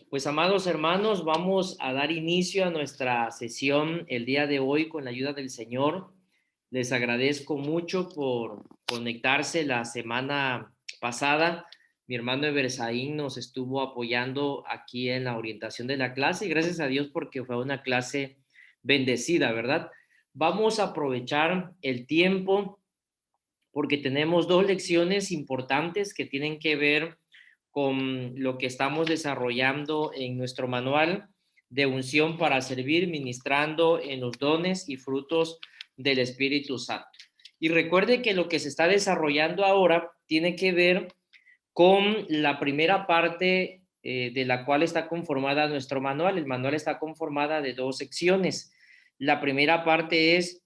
Pues amados hermanos, vamos a dar inicio a nuestra sesión el día de hoy con la ayuda del Señor. Les agradezco mucho por conectarse la semana pasada. Mi hermano Eversaín nos estuvo apoyando aquí en la orientación de la clase y gracias a Dios porque fue una clase bendecida, ¿verdad? Vamos a aprovechar el tiempo porque tenemos dos lecciones importantes que tienen que ver con lo que estamos desarrollando en nuestro manual de unción para servir, ministrando en los dones y frutos del Espíritu Santo. Y recuerde que lo que se está desarrollando ahora tiene que ver con la primera parte de la cual está conformada nuestro manual. El manual está conformada de dos secciones. La primera parte es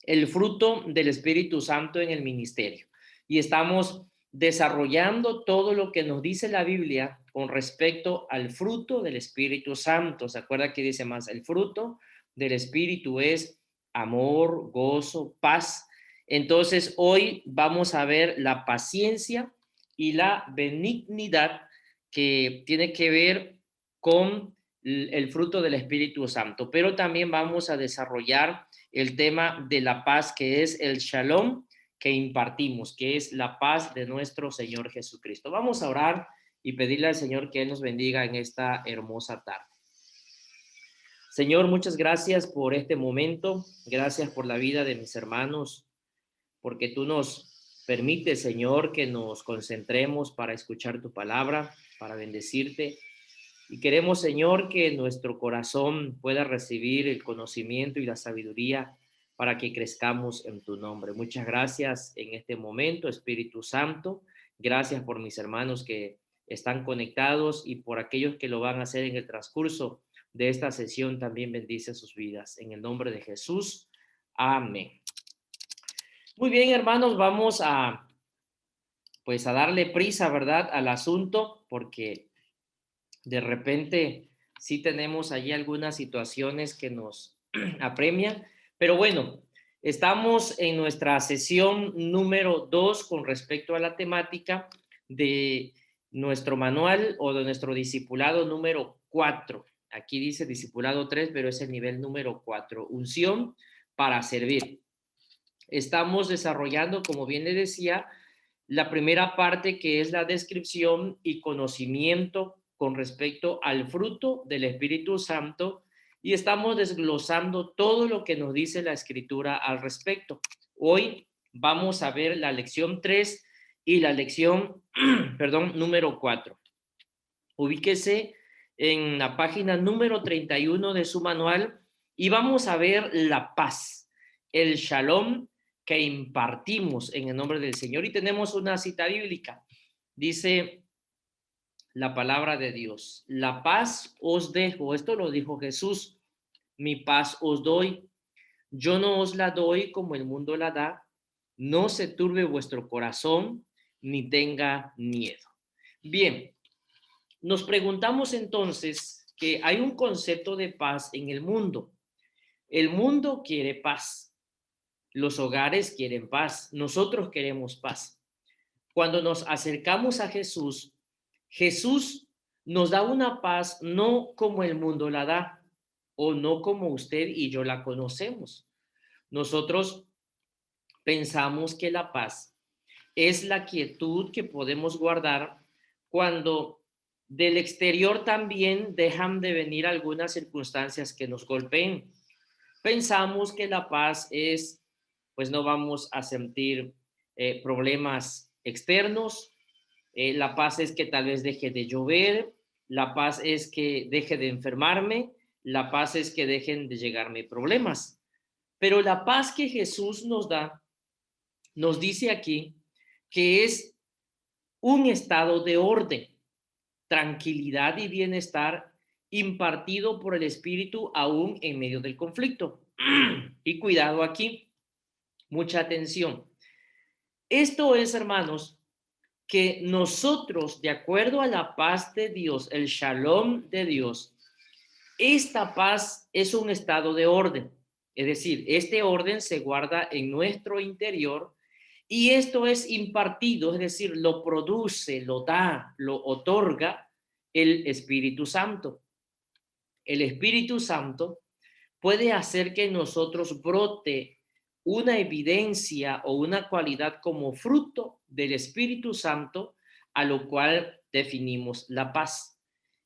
el fruto del Espíritu Santo en el ministerio. Y estamos desarrollando todo lo que nos dice la Biblia con respecto al fruto del Espíritu Santo. ¿Se acuerda que dice más? El fruto del Espíritu es amor, gozo, paz. Entonces, hoy vamos a ver la paciencia y la benignidad que tiene que ver con el fruto del Espíritu Santo, pero también vamos a desarrollar el tema de la paz, que es el shalom que impartimos, que es la paz de nuestro Señor Jesucristo. Vamos a orar y pedirle al Señor que Él nos bendiga en esta hermosa tarde. Señor, muchas gracias por este momento, gracias por la vida de mis hermanos, porque tú nos permites, Señor, que nos concentremos para escuchar tu palabra, para bendecirte. Y queremos, Señor, que nuestro corazón pueda recibir el conocimiento y la sabiduría para que crezcamos en tu nombre. Muchas gracias en este momento, Espíritu Santo. Gracias por mis hermanos que están conectados y por aquellos que lo van a hacer en el transcurso de esta sesión. También bendice sus vidas. En el nombre de Jesús. Amén. Muy bien, hermanos, vamos a darle prisa, ¿verdad?, al asunto, porque de repente sí tenemos allí algunas situaciones que nos apremian, pero bueno, estamos en nuestra sesión número 2 con respecto a la temática de nuestro manual o de nuestro discipulado número 4. Aquí dice discipulado 3, pero es el nivel número 4, unción para servir. Estamos desarrollando, como bien le decía, la primera parte, que es la descripción y conocimiento con respecto al fruto del Espíritu Santo, y estamos desglosando todo lo que nos dice la Escritura al respecto. Hoy vamos a ver la lección 3 y la lección, número 4. Ubíquese en la página número 31 de su manual y vamos a ver la paz, el shalom que impartimos en el nombre del Señor. Y tenemos una cita bíblica. Dice la palabra de Dios: la paz os dejo. Esto lo dijo Jesús: mi paz os doy. Yo no os la doy como el mundo la da. No se turbe vuestro corazón ni tenga miedo. Bien, nos preguntamos entonces que hay un concepto de paz en el mundo. El mundo quiere paz. Los hogares quieren paz. Nosotros queremos paz. Cuando nos acercamos a Jesús, Jesús nos da una paz no como el mundo la da o no como usted y yo la conocemos. Nosotros pensamos que la paz es la quietud que podemos guardar cuando del exterior también dejan de venir algunas circunstancias que nos golpeen. Pensamos que la paz es, pues no vamos a sentir problemas externos. La paz es que tal vez deje de llover. La paz es que deje de enfermarme. La paz es que dejen de llegarme problemas. Pero la paz que Jesús nos da, nos dice aquí que es un estado de orden, tranquilidad y bienestar impartido por el Espíritu aún en medio del conflicto. Y cuidado aquí, mucha atención. Esto es, hermanos, que nosotros, de acuerdo a la paz de Dios, el shalom de Dios, esta paz es un estado de orden. Es decir, este orden se guarda en nuestro interior y esto es impartido, es decir, lo produce, lo da, lo otorga el Espíritu Santo. El Espíritu Santo puede hacer que en nosotros brote una evidencia o una cualidad como fruto del Espíritu Santo, a lo cual definimos la paz.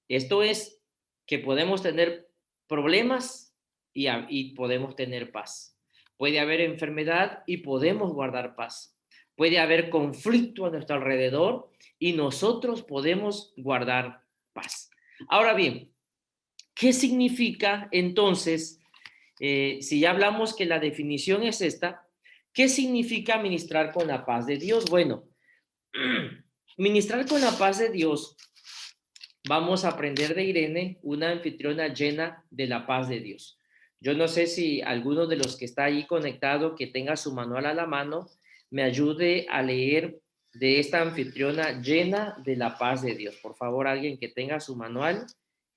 Esto es que podemos tener problemas y podemos tener paz. Puede haber enfermedad y podemos guardar paz. Puede haber conflicto a nuestro alrededor y nosotros podemos guardar paz. Ahora bien, ¿qué significa entonces, si ya hablamos que la definición es esta, qué significa ministrar con la paz de Dios? Bueno, ministrar con la paz de Dios, vamos a aprender de Irene, una anfitriona llena de la paz de Dios. Yo no sé si alguno de los que está ahí conectado, que tenga su manual a la mano, me ayude a leer de esta anfitriona llena de la paz de Dios. Por favor, alguien que tenga su manual,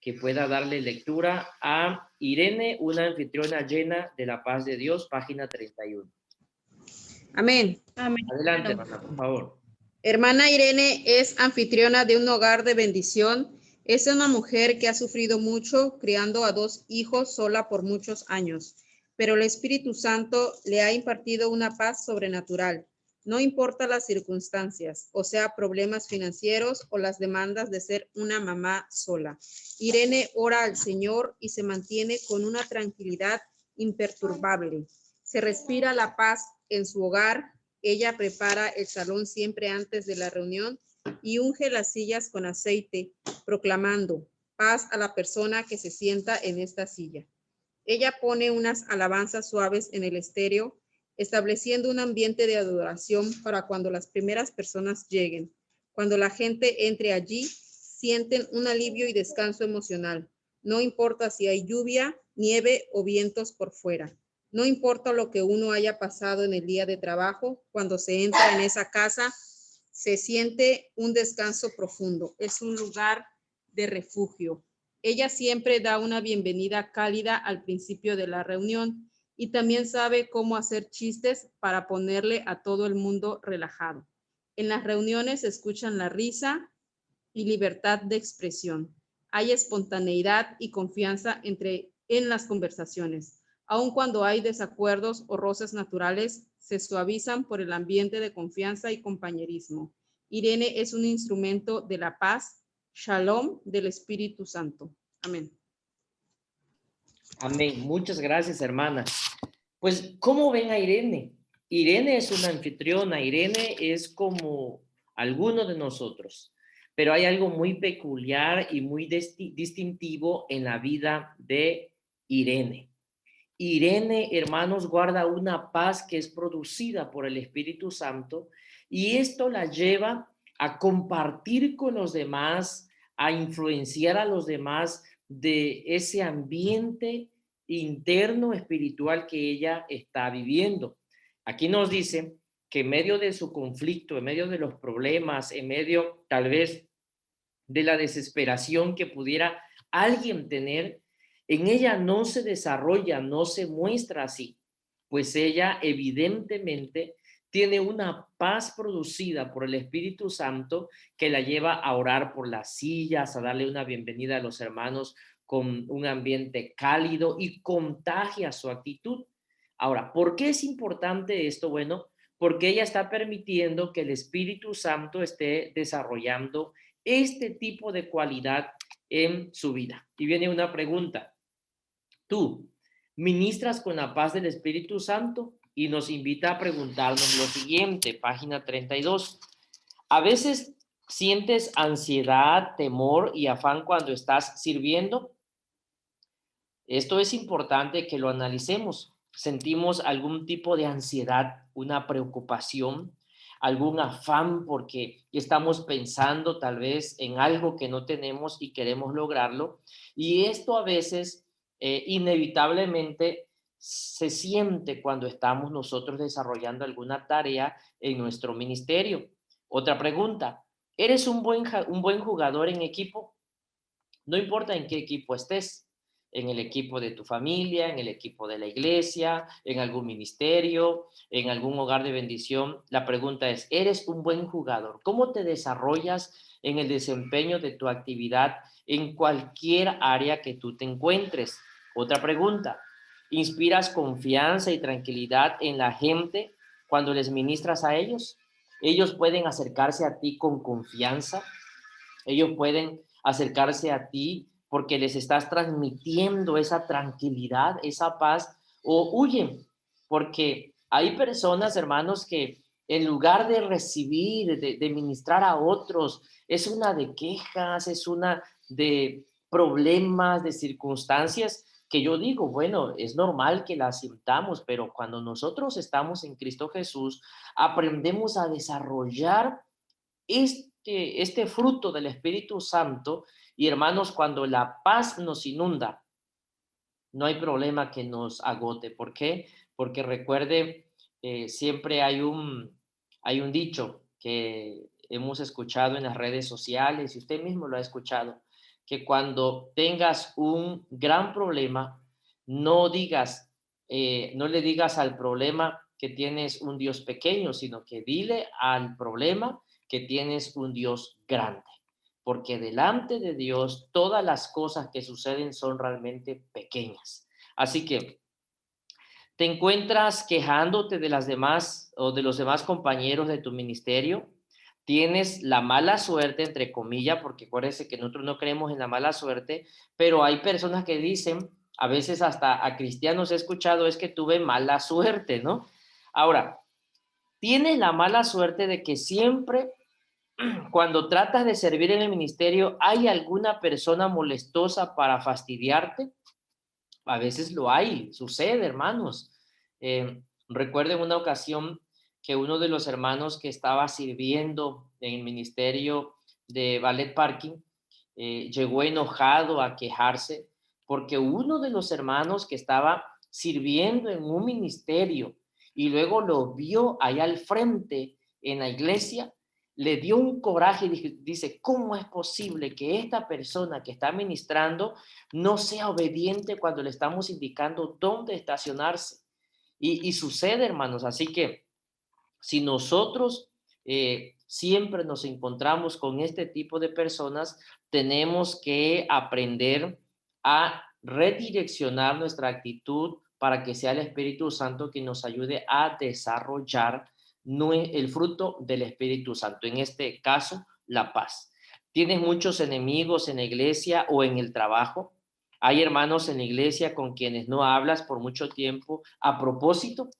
que pueda darle lectura a Irene, una anfitriona llena de la paz de Dios, página 31. Amén. Adelante, hermana, por favor. Hermana Irene es anfitriona de un hogar de bendición. Es una mujer que ha sufrido mucho criando a 2 hijos sola por muchos años, pero el Espíritu Santo le ha impartido una paz sobrenatural. No importa las circunstancias, o sea, problemas financieros o las demandas de ser una mamá sola. Irene ora al Señor y se mantiene con una tranquilidad imperturbable. Se respira la paz en su hogar. Ella prepara el salón siempre antes de la reunión y unge las sillas con aceite, proclamando paz a la persona que se sienta en esta silla. Ella pone unas alabanzas suaves en el estéreo, estableciendo un ambiente de adoración para cuando las primeras personas lleguen. Cuando la gente entre allí, sienten un alivio y descanso emocional. No importa si hay lluvia, nieve o vientos por fuera. No importa lo que uno haya pasado en el día de trabajo, cuando se entra en esa casa, se siente un descanso profundo. Es un lugar de refugio. Ella siempre da una bienvenida cálida al principio de la reunión y también sabe cómo hacer chistes para ponerle a todo el mundo relajado. En las reuniones se escuchan la risa y libertad de expresión. Hay espontaneidad y confianza en las conversaciones. Aun cuando hay desacuerdos o roces naturales, se suavizan por el ambiente de confianza y compañerismo. Irene es un instrumento de la paz, Shalom del Espíritu Santo. Amén. Amén. Muchas gracias, hermana. Pues, ¿cómo ven a Irene? Irene es una anfitriona, Irene es como alguno de nosotros, pero hay algo muy peculiar y muy distintivo en la vida de Irene. Irene, hermanos, guarda una paz que es producida por el Espíritu Santo y esto la lleva a compartir con los demás, a influenciar a los demás de ese ambiente interno espiritual que ella está viviendo. Aquí nos dice que en medio de su conflicto, en medio de los problemas, en medio tal vez de la desesperación que pudiera alguien tener, en ella no se desarrolla, no se muestra así, pues ella evidentemente tiene una paz producida por el Espíritu Santo que la lleva a orar por las sillas, a darle una bienvenida a los hermanos con un ambiente cálido y contagia su actitud. Ahora, ¿por qué es importante esto? Bueno, porque ella está permitiendo que el Espíritu Santo esté desarrollando este tipo de cualidad en su vida. Y viene una pregunta. ¿Tú ministras con la paz del Espíritu Santo? Y nos invita a preguntarnos lo siguiente, página 32. A veces sientes ansiedad, temor y afán cuando estás sirviendo. Esto es importante que lo analicemos. ¿Sentimos algún tipo de ansiedad, una preocupación, algún afán porque estamos pensando tal vez en algo que no tenemos y queremos lograrlo? Y esto a veces inevitablemente se siente cuando estamos nosotros desarrollando alguna tarea en nuestro ministerio. Otra pregunta, ¿eres un buen jugador en equipo? No importa en qué equipo estés. en el equipo de tu familia, en el equipo de la iglesia, en algún ministerio, en algún hogar de bendición. La pregunta es, ¿eres un buen jugador? ¿Cómo te desarrollas en el desempeño de tu actividad en cualquier área que tú te encuentres? Otra pregunta, ¿inspiras confianza y tranquilidad en la gente cuando les ministras a ellos? Ellos pueden acercarse a ti con confianza. Ellos pueden acercarse a ti porque les estás transmitiendo esa tranquilidad, esa paz, o huyen, porque hay personas, hermanos, que en lugar de recibir, de ministrar a otros, es una de quejas, es una de problemas, de circunstancias que yo digo, bueno, es normal que las sintamos, pero cuando nosotros estamos en Cristo Jesús, aprendemos a desarrollar este fruto del Espíritu Santo. Y hermanos, cuando la paz nos inunda, no hay problema que nos agote. ¿Por qué? Porque recuerde, siempre hay un dicho que hemos escuchado en las redes sociales, y usted mismo lo ha escuchado, que cuando tengas un gran problema, no digas, no le digas al problema que tienes un Dios pequeño, sino que dile al problema que tienes un Dios grande, porque delante de Dios todas las cosas que suceden son realmente pequeñas. Así que te encuentras quejándote de las demás o de los demás compañeros de tu ministerio. Tienes la mala suerte, entre comillas, porque acuérdense que nosotros no creemos en la mala suerte, pero hay personas que dicen, a veces hasta a cristianos he escuchado, es que tuve mala suerte, ¿no? Ahora, tienes la mala suerte de que siempre cuando tratas de servir en el ministerio, ¿hay alguna persona molestosa para fastidiarte? A veces lo hay, sucede, hermanos. Recuerdo en una ocasión que uno de los hermanos que estaba sirviendo en el ministerio de Ballet Parking llegó enojado a quejarse porque uno de los hermanos que estaba sirviendo en un ministerio y luego lo vio allá al frente en la iglesia, le dio un coraje y dice, ¿cómo es posible que esta persona que está ministrando no sea obediente cuando le estamos indicando dónde estacionarse? Y sucede, hermanos, así que si nosotros siempre nos encontramos con este tipo de personas, tenemos que aprender a redireccionar nuestra actitud para que sea el Espíritu Santo quien nos ayude a desarrollar el fruto del Espíritu Santo, en este caso, la paz. ¿Tienes muchos enemigos en la iglesia o en el trabajo? ¿Hay hermanos en la iglesia con quienes no hablas por mucho tiempo a propósito?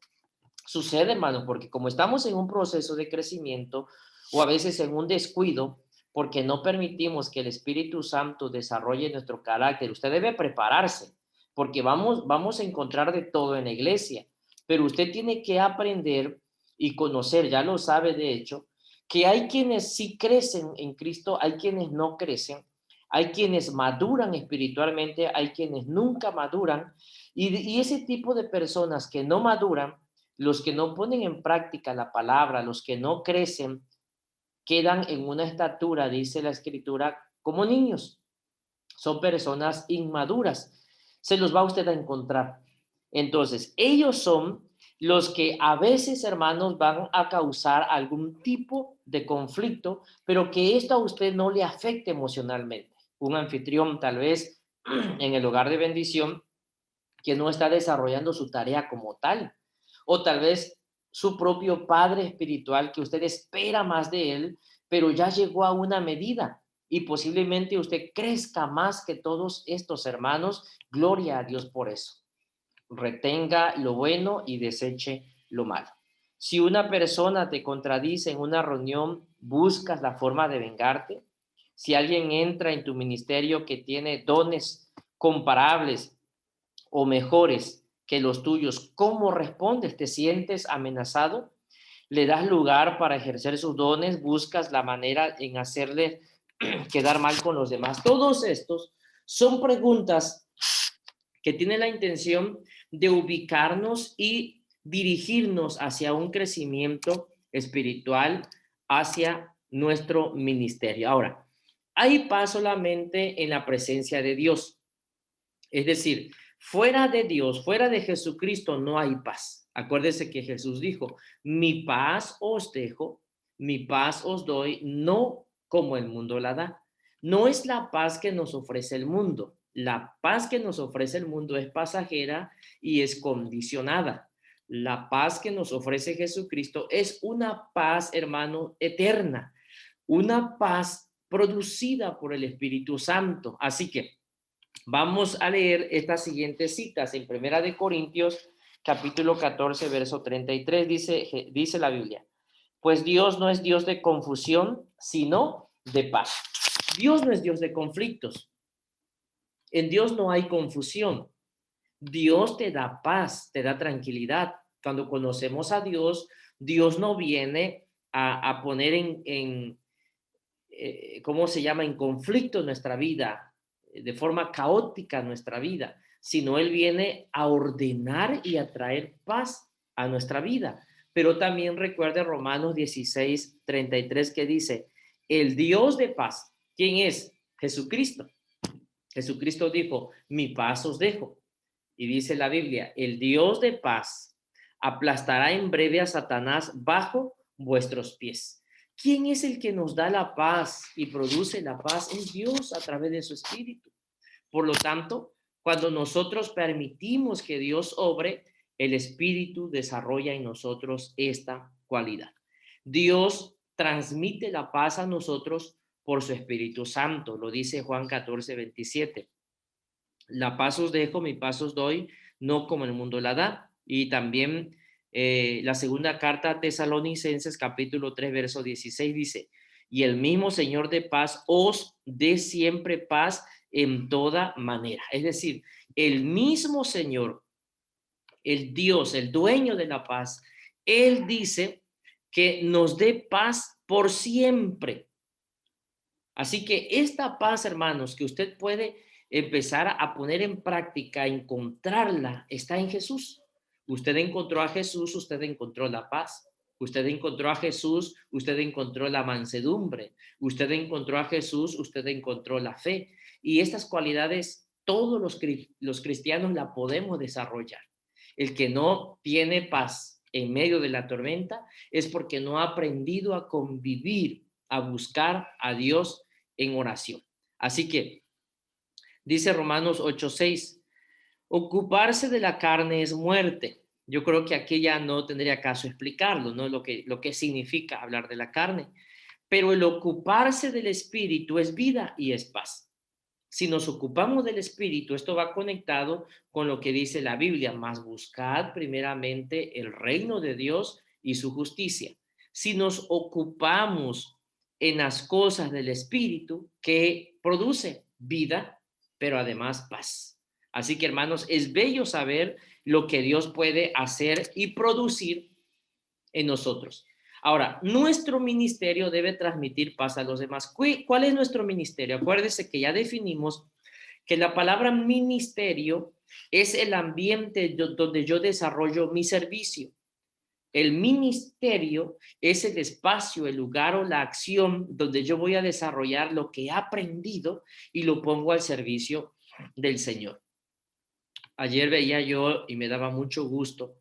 Sucede, hermano, porque como estamos en un proceso de crecimiento o a veces en un descuido, porque no permitimos que el Espíritu Santo desarrolle nuestro carácter, usted debe prepararse, porque vamos a encontrar de todo en la iglesia, pero usted tiene que aprender y conocer, ya lo sabe de hecho, que hay quienes sí crecen en Cristo, hay quienes no crecen, hay quienes maduran espiritualmente, hay quienes nunca maduran, y ese tipo de personas que no maduran, los que no ponen en práctica la palabra, los que no crecen, quedan en una estatura, dice la escritura, como niños. Son personas inmaduras. Se los va usted a encontrar. Entonces, ellos son los que a veces, hermanos, van a causar algún tipo de conflicto, pero que esto a usted no le afecte emocionalmente. Un anfitrión, tal vez, en el hogar de bendición, que no está desarrollando su tarea como tal. O tal vez su propio padre espiritual que usted espera más de él, pero ya llegó a una medida y posiblemente usted crezca más que todos estos hermanos. Gloria a Dios por eso. Retenga lo bueno y deseche lo malo. Si una persona te contradice en una reunión, buscas la forma de vengarte. Si alguien entra en tu ministerio que tiene dones comparables o mejores que los tuyos, ¿cómo respondes? ¿Te sientes amenazado? ¿Le das lugar para ejercer sus dones? ¿Buscas la manera en hacerle quedar mal con los demás? Todos estos son preguntas que tienen la intención de ubicarnos y dirigirnos hacia un crecimiento espiritual, hacia nuestro ministerio. Ahora, hay paz solamente en la presencia de Dios. Es decir, fuera de Dios, fuera de Jesucristo no hay paz. Acuérdese que Jesús dijo, mi paz os dejo, mi paz os doy, no como el mundo la da. No es la paz que nos ofrece el mundo. La paz que nos ofrece el mundo es pasajera y es condicionada. La paz que nos ofrece Jesucristo es una paz, hermano, eterna, una paz producida por el Espíritu Santo. Así que vamos a leer estas siguientes citas en Primera de Corintios, capítulo 14, verso 33, dice la Biblia, pues Dios no es Dios de confusión, sino de paz. Dios no es Dios de conflictos. En Dios no hay confusión. Dios te da paz, te da tranquilidad. Cuando conocemos a Dios, Dios no viene a poner ¿cómo se llama?, en conflicto nuestra vida, de forma caótica nuestra vida, sino Él viene a ordenar y a traer paz a nuestra vida. Pero también recuerde Romanos 16:33 que dice, el Dios de paz, ¿quién es? Jesucristo. Jesucristo dijo, mi paz os dejo. Y dice la Biblia, el Dios de paz aplastará en breve a Satanás bajo vuestros pies. ¿Quién es el que nos da la paz y produce la paz? Es Dios a través de su Espíritu. Por lo tanto, cuando nosotros permitimos que Dios obre, el Espíritu desarrolla en nosotros esta cualidad. Dios transmite la paz a nosotros por su Espíritu Santo, lo dice Juan 14:27. La paz os dejo, mi paz os doy, no como el mundo la da. Y también la segunda carta a Tesalonicenses, capítulo 3, verso 16, dice, y el mismo Señor de paz os dé siempre paz en toda manera. Es decir, el mismo Señor, el Dios, el dueño de la paz, Él dice que nos dé paz por siempre. Así que esta paz, hermanos, que usted puede empezar a poner en práctica, encontrarla, está en Jesús. Usted encontró a Jesús, usted encontró la paz. Usted encontró a Jesús, usted encontró la mansedumbre. Usted encontró a Jesús, usted encontró la fe. Y estas cualidades todos los cristianos la podemos desarrollar. El que no tiene paz en medio de la tormenta es porque no ha aprendido a convivir, a buscar a Dios en oración. Así que dice Romanos 8:6, ocuparse de la carne es muerte. Yo creo que aquí ya no tendría caso explicarlo, ¿no? Lo que significa hablar de la carne. Pero el ocuparse del espíritu es vida y es paz. Si nos ocupamos del espíritu, esto va conectado con lo que dice la Biblia, más buscad primeramente el reino de Dios y su justicia. Si nos ocupamos en las cosas del espíritu, que produce vida, pero además paz. Así que, hermanos, es bello saber lo que Dios puede hacer y producir en nosotros. Ahora, nuestro ministerio debe transmitir paz a los demás. ¿Cuál es nuestro ministerio? Acuérdese que ya definimos que la palabra ministerio es el ambiente donde yo desarrollo mi servicio. El ministerio es el espacio, el lugar o la acción donde yo voy a desarrollar lo que he aprendido y lo pongo al servicio del Señor. Ayer veía yo y me daba mucho gusto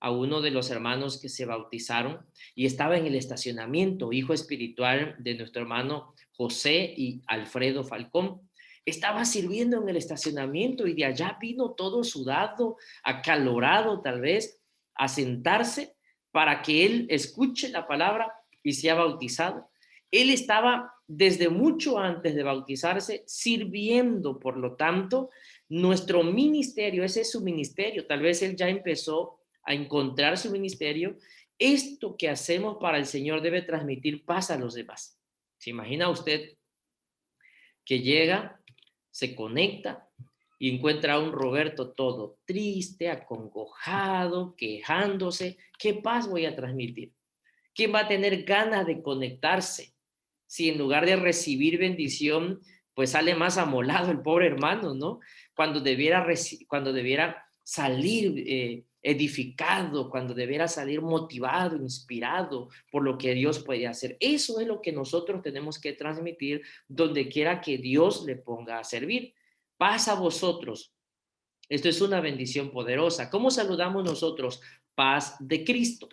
a uno de los hermanos que se bautizaron y estaba en el estacionamiento, hijo espiritual de nuestro hermano José y Alfredo Falcón. Estaba sirviendo en el estacionamiento y de allá vino todo sudado, acalorado tal vez, a sentarse para que él escuche la palabra y sea bautizado. Él estaba desde mucho antes de bautizarse sirviendo, por lo tanto, nuestro ministerio, ese es su ministerio. Tal vez él ya empezó a encontrar su ministerio. Esto que hacemos para el Señor debe transmitir paz a los demás. ¿Se imagina usted que llega, se conecta y encuentra a un Roberto todo triste, acongojado, quejándose? ¿Qué paz voy a transmitir? ¿Quién va a tener ganas de conectarse? Si en lugar de recibir bendición, pues sale más amolado el pobre hermano, ¿no? Cuando debiera salir edificado, cuando debiera salir motivado, inspirado por lo que Dios puede hacer. Eso es lo que nosotros tenemos que transmitir donde quiera que Dios le ponga a servir. Paz a vosotros Esto es una bendición poderosa. ¿Cómo saludamos nosotros? Paz de Cristo.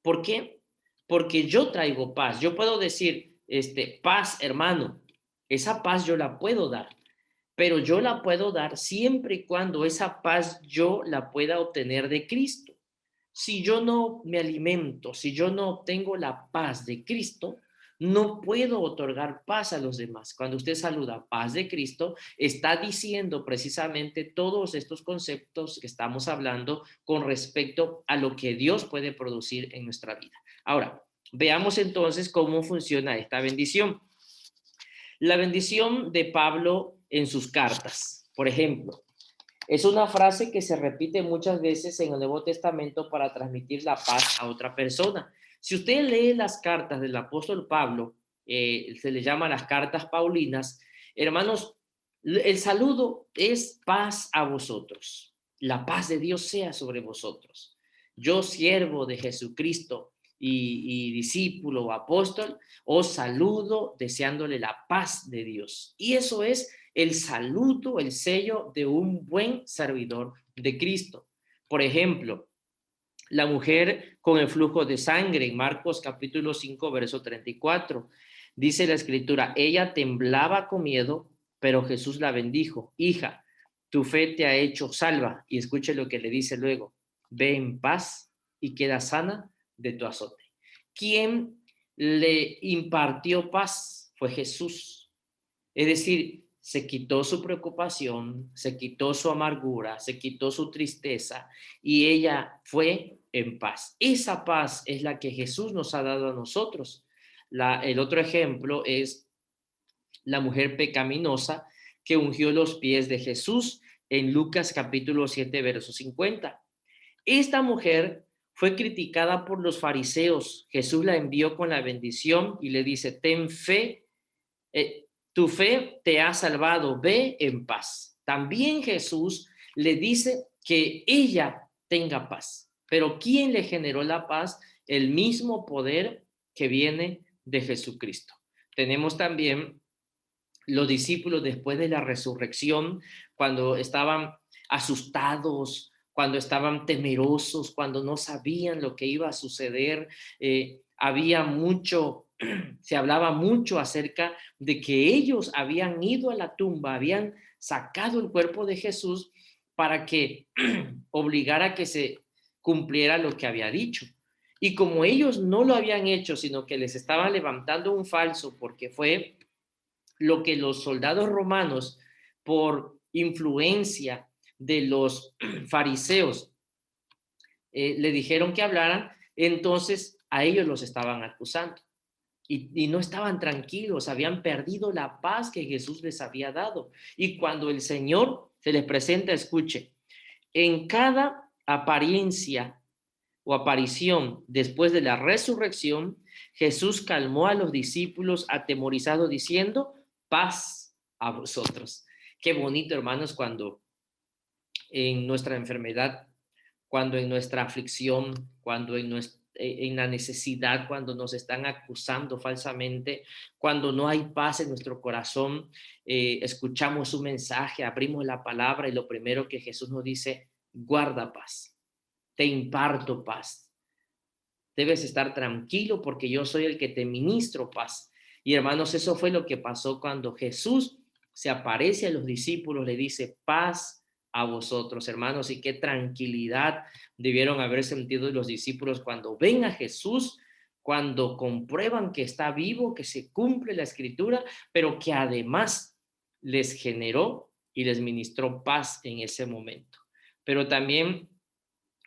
¿Por qué? Porque yo traigo paz. Yo puedo decir, paz, hermano. Esa paz yo la puedo dar, pero yo la puedo dar siempre y cuando esa paz yo la pueda obtener de Cristo. Si yo no me alimento, si yo no obtengo la paz de Cristo, no puedo otorgar paz a los demás. Cuando usted saluda paz de Cristo, está diciendo precisamente todos estos conceptos que estamos hablando con respecto a lo que Dios puede producir en nuestra vida. Ahora, veamos entonces cómo funciona esta bendición. La bendición de Pablo en sus cartas, por ejemplo, es una frase que se repite muchas veces en el Nuevo Testamento para transmitir la paz a otra persona. Si usted lee las cartas del apóstol Pablo, se le llama las cartas paulinas, hermanos, el saludo es paz a vosotros. La paz de Dios sea sobre vosotros. Yo, siervo de Jesucristo y discípulo o apóstol, os saludo deseándole la paz de Dios. Y eso es el saludo, el sello de un buen servidor de Cristo. Por ejemplo, la mujer con el flujo de sangre en Marcos capítulo 5, verso 34. Dice la escritura, ella temblaba con miedo, pero Jesús la bendijo. Hija, tu fe te ha hecho salva. Y escuche lo que le dice luego, ve en paz y queda sana de tu azote. ¿Quién le impartió paz? Fue Jesús. Es decir, se quitó su preocupación, se quitó su amargura, se quitó su tristeza y ella fue en paz. Esa paz es la que Jesús nos ha dado a nosotros. El otro ejemplo es la mujer pecaminosa que ungió los pies de Jesús en Lucas capítulo 7, verso 50. Esta mujer fue criticada por los fariseos. Jesús la envió con la bendición y le dice, ten fe, tu fe te ha salvado, ve en paz. También Jesús le dice que ella tenga paz. Pero ¿quién le generó la paz? El mismo poder que viene de Jesucristo. Tenemos también los discípulos después de la resurrección, cuando estaban asustados, cuando estaban temerosos, cuando no sabían lo que iba a suceder, había mucho, se hablaba mucho acerca de que ellos habían ido a la tumba, habían sacado el cuerpo de Jesús para que obligara a que se cumpliera lo que había dicho. Y como ellos no lo habían hecho, sino que les estaban levantando un falso, porque fue lo que los soldados romanos, por influencia de los fariseos, le dijeron que hablaran, entonces a ellos los estaban acusando. Y no estaban tranquilos, habían perdido la paz que Jesús les había dado. Y cuando el Señor se les presenta, escuche, en cada apariencia o aparición después de la resurrección, Jesús calmó a los discípulos atemorizados diciendo, paz a vosotros. Qué bonito, hermanos, cuando en nuestra enfermedad, cuando en nuestra aflicción, cuando en la necesidad, cuando nos están acusando falsamente, cuando no hay paz en nuestro corazón, escuchamos un mensaje, abrimos la palabra y lo primero que Jesús nos dice, guarda paz, te imparto paz. Debes estar tranquilo porque yo soy el que te ministro paz. Y hermanos, eso fue lo que pasó cuando Jesús se aparece a los discípulos, le dice paz a vosotros, hermanos, y qué tranquilidad debieron haber sentido los discípulos cuando ven a Jesús, cuando comprueban que está vivo, que se cumple la escritura, pero que además les generó y les ministró paz en ese momento. Pero también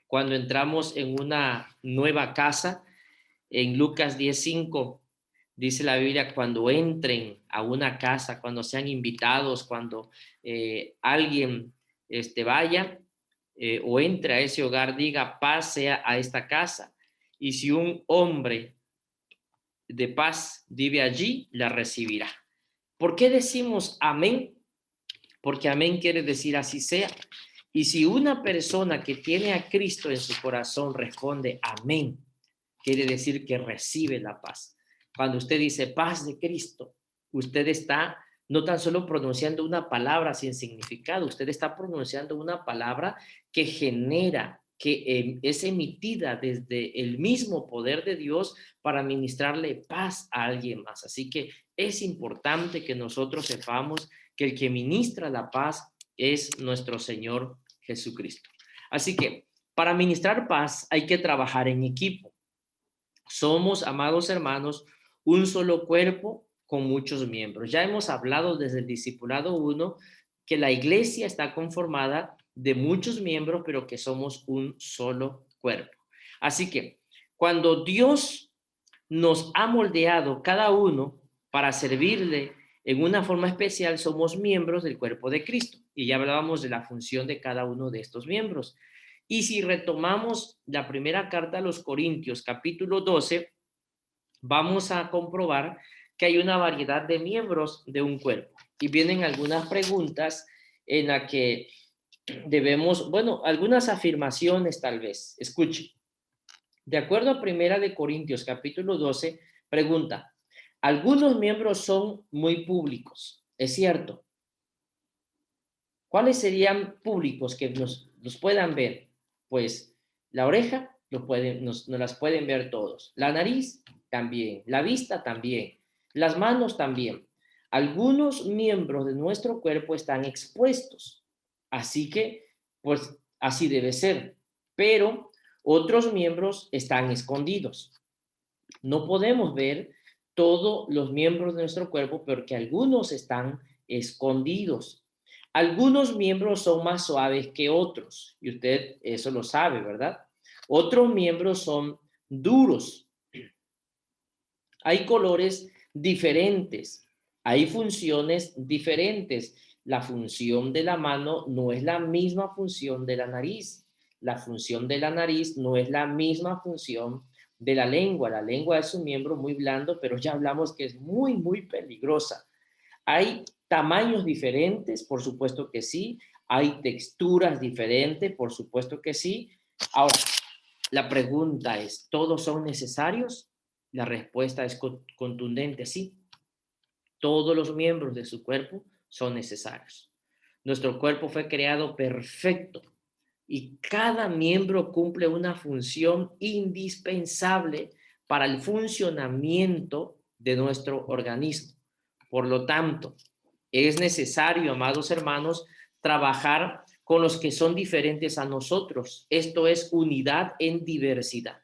cuando entramos en una nueva casa, en Lucas 10:5, dice la Biblia, cuando entren a una casa, cuando sean invitados, cuando alguien vaya o entre a ese hogar, diga paz sea a esta casa. Y si un hombre de paz vive allí, la recibirá. ¿Por qué decimos amén? Porque amén quiere decir así sea. Y si una persona que tiene a Cristo en su corazón responde amén, quiere decir que recibe la paz. Cuando usted dice paz de Cristo, usted está no tan solo pronunciando una palabra sin significado, usted está pronunciando una palabra que genera, que es emitida desde el mismo poder de Dios para ministrarle paz a alguien más. Así que es importante que nosotros sepamos que el que ministra la paz es nuestro Señor Jesucristo. Así que para ministrar paz hay que trabajar en equipo. Somos, amados hermanos, un solo cuerpo con muchos miembros. Ya hemos hablado desde el discipulado 1 que la iglesia está conformada de muchos miembros, pero que somos un solo cuerpo. Así que cuando Dios nos ha moldeado cada uno para servirle en una forma especial, somos miembros del cuerpo de Cristo. Y ya hablábamos de la función de cada uno de estos miembros. Y si retomamos la primera carta a los Corintios, capítulo 12, vamos a comprobar que hay una variedad de miembros de un cuerpo. Y vienen algunas preguntas en las que debemos, bueno, algunas afirmaciones tal vez. Escuchen. De acuerdo a Primera de Corintios, capítulo 12, pregunta, algunos miembros son muy públicos, ¿es cierto? ¿Cuáles serían públicos que nos puedan ver? Pues la oreja nos las pueden ver todos. La nariz también. La vista también. Las manos también. Algunos miembros de nuestro cuerpo están expuestos. Así que, pues así debe ser. Pero otros miembros están escondidos. No podemos ver todos los miembros de nuestro cuerpo porque algunos están escondidos. Algunos miembros son más suaves que otros, y usted eso lo sabe, ¿verdad? Otros miembros son duros. Hay colores diferentes, hay funciones diferentes. La función de la mano no es la misma función de la nariz. La función de la nariz no es la misma función de la lengua. La lengua es un miembro muy blando, pero ya hablamos que es muy, muy peligrosa. Hay tamaños diferentes, por supuesto que sí. Hay texturas diferentes, por supuesto que sí. Ahora, la pregunta es, ¿todos son necesarios? La respuesta es contundente, sí. Todos los miembros de su cuerpo son necesarios. Nuestro cuerpo fue creado perfecto y cada miembro cumple una función indispensable para el funcionamiento de nuestro organismo. Por lo tanto, es necesario, amados hermanos, trabajar con los que son diferentes a nosotros. Esto es unidad en diversidad.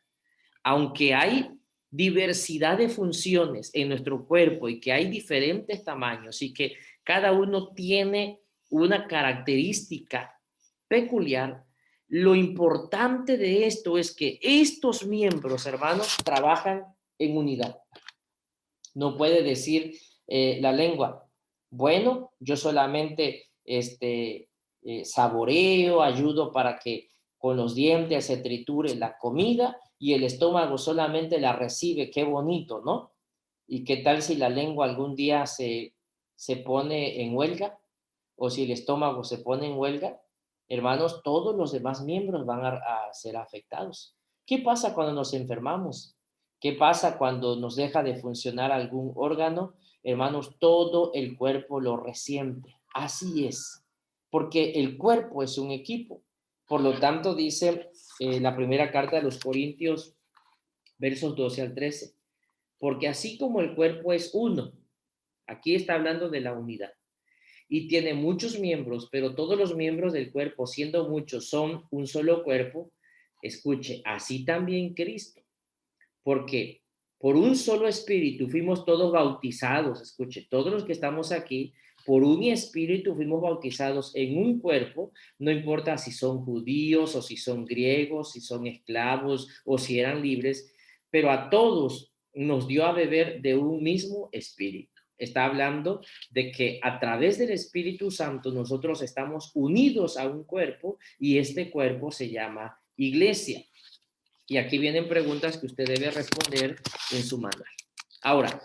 Aunque hay diversidad de funciones en nuestro cuerpo y que hay diferentes tamaños y que cada uno tiene una característica peculiar, lo importante de esto es que estos miembros, hermanos, trabajan en unidad. No puede decir la lengua, bueno, yo solamente saboreo, ayudo para que con los dientes se triture la comida y el estómago solamente la recibe, qué bonito, ¿no? ¿Y qué tal si la lengua algún día se pone en huelga? O si el estómago se pone en huelga, hermanos, todos los demás miembros van a ser afectados. ¿Qué pasa cuando nos enfermamos? ¿Qué pasa cuando nos deja de funcionar algún órgano? Hermanos, todo el cuerpo lo resiente. Así es, porque el cuerpo es un equipo. Por lo tanto, dice la primera carta de los Corintios, versos 12 al 13, porque así como el cuerpo es uno, aquí está hablando de la unidad, y tiene muchos miembros, pero todos los miembros del cuerpo, siendo muchos, son un solo cuerpo, escuche, así también Cristo, porque por un solo espíritu fuimos todos bautizados, escuche, todos los que estamos aquí, por un espíritu fuimos bautizados en un cuerpo, no importa si son judíos o si son griegos, si son esclavos o si eran libres, pero a todos nos dio a beber de un mismo espíritu. Está hablando de que a través del Espíritu Santo nosotros estamos unidos a un cuerpo y este cuerpo se llama iglesia. Y aquí vienen preguntas que usted debe responder en su manual. Ahora,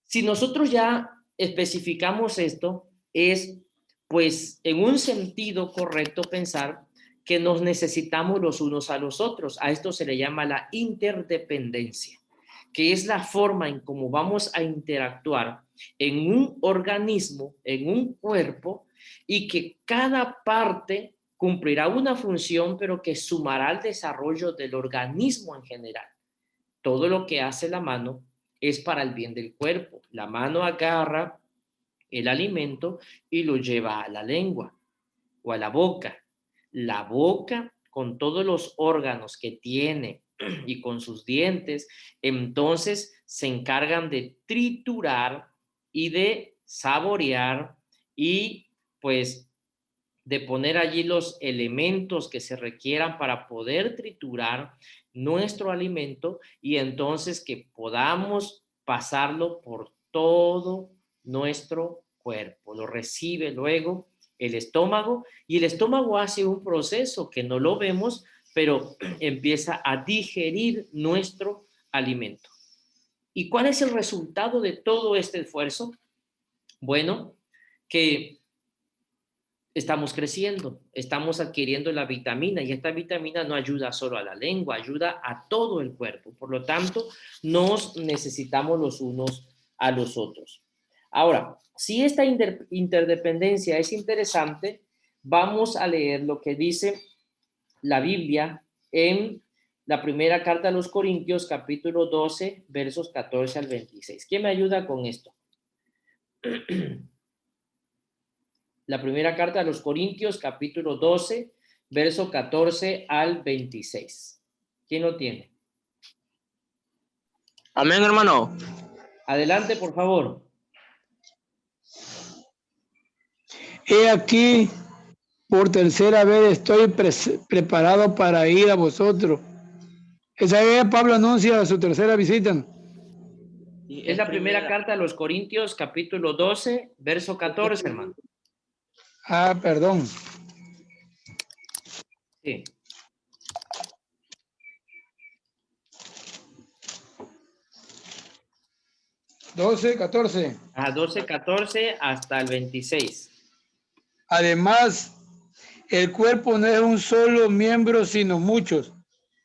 si nosotros ya especificamos esto, es pues en un sentido correcto pensar que nos necesitamos los unos a los otros. A esto se le llama la interdependencia. que es la forma en cómo vamos a interactuar en un organismo, en un cuerpo, y que cada parte cumplirá una función, pero que sumará al desarrollo del organismo en general. Todo lo que hace la mano es para el bien del cuerpo. La mano agarra el alimento y lo lleva a la lengua o a la boca. La boca, con todos los órganos que tiene y con sus dientes, entonces se encargan de triturar y de saborear y pues de poner allí los elementos que se requieran para poder triturar nuestro alimento y entonces que podamos pasarlo por todo nuestro cuerpo. Lo recibe luego el estómago y el estómago hace un proceso que no lo vemos, pero empieza a digerir nuestro alimento. ¿Y cuál es el resultado de todo este esfuerzo? Bueno, que estamos creciendo, estamos adquiriendo la vitamina y esta vitamina no ayuda solo a la lengua, ayuda a todo el cuerpo. Por lo tanto, nos necesitamos los unos a los otros. Ahora, si esta interdependencia es interesante, vamos a leer lo que dice la Biblia en la primera carta a los Corintios, capítulo 12, versos 14 al 26. ¿Quién me ayuda con esto? La primera carta a los Corintios, capítulo 12, verso 14 al 26. ¿Quién lo tiene? Amén, hermano. Adelante, por favor. He aquí, por tercera vez estoy preparado para ir a vosotros. Esa vez Pablo anuncia su tercera visita. Es la primera carta a los Corintios, capítulo 12, verso 14, hermano. Ah, perdón. Sí. ¿12, 14? A 12, 14 hasta el 26. Además, el cuerpo no es un solo miembro, sino muchos.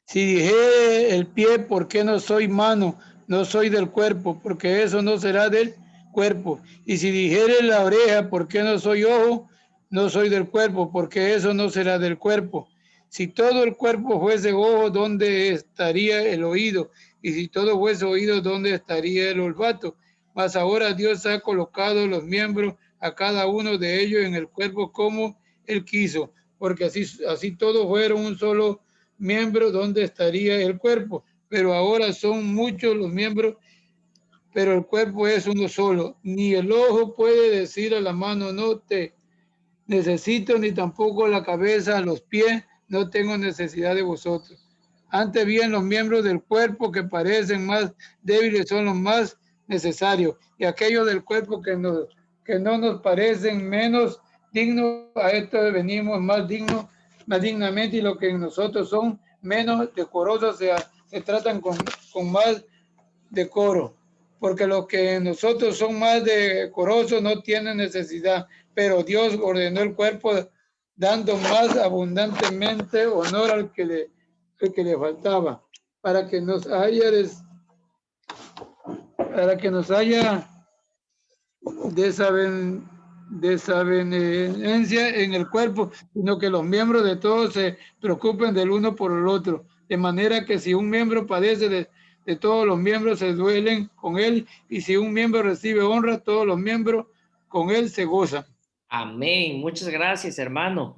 Si dijere el pie, ¿por qué no soy mano? No soy del cuerpo, porque eso no será del cuerpo. Y si dijere la oreja, ¿por qué no soy ojo? No soy del cuerpo, porque eso no será del cuerpo. Si todo el cuerpo fuese ojo, ¿dónde estaría el oído? Y si todo fuese oído, ¿dónde estaría el olfato? Mas ahora Dios ha colocado los miembros a cada uno de ellos en el cuerpo como Él quiso, porque así todos fueron un solo miembro, ¿dónde estaría el cuerpo? Pero ahora son muchos los miembros, pero el cuerpo es uno solo. Ni el ojo puede decir a la mano, no te necesito, ni tampoco la cabeza, los pies, no tengo necesidad de vosotros. Antes bien, los miembros del cuerpo que parecen más débiles son los más necesarios, y aquellos del cuerpo que no nos parecen menos dignos, a esto venimos más dignamente, y lo que en nosotros son menos decorosos se tratan con más decoro, porque los que en nosotros son más decorosos no tienen necesidad, pero Dios ordenó el cuerpo dando más abundantemente honor al que le faltaba, para que nos haya desavenencia en el cuerpo, sino que los miembros de todos se preocupen del uno por el otro, de manera que si un miembro padece de todos los miembros se duelen con él, y si un miembro recibe honra, todos los miembros con él se gozan. Amén. Muchas gracias, hermano.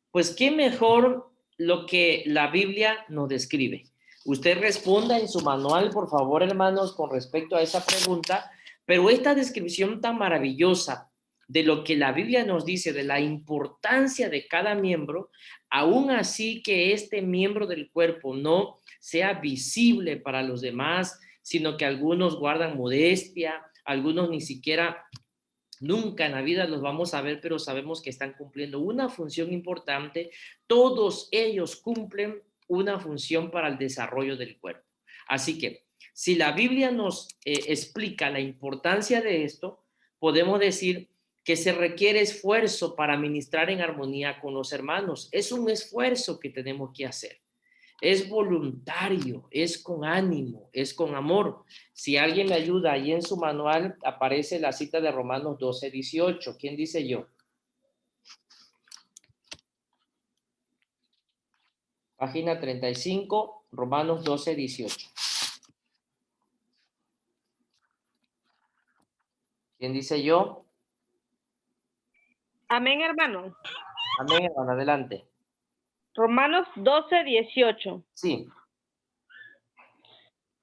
Pues qué mejor lo que la Biblia nos describe. Usted responda en su manual, por favor, hermanos, con respecto a esa pregunta, pero esta descripción tan maravillosa de lo que la Biblia nos dice, de la importancia de cada miembro, aún así que este miembro del cuerpo no sea visible para los demás, sino que algunos guardan modestia, algunos ni siquiera nunca en la vida los vamos a ver, pero sabemos que están cumpliendo una función importante. Todos ellos cumplen una función para el desarrollo del cuerpo. Así que, si la Biblia nos explica la importancia de esto, podemos decir que se requiere esfuerzo para ministrar en armonía con los hermanos. Es un esfuerzo que tenemos que hacer. Es voluntario, es con ánimo, es con amor. Si alguien me ayuda, ahí en su manual aparece la cita de Romanos 12:18. ¿Quién dice yo? Página 35, Romanos 12:18. ¿Quién dice yo? Amén, hermano. Amén, hermano, adelante. Romanos 12:18. Sí.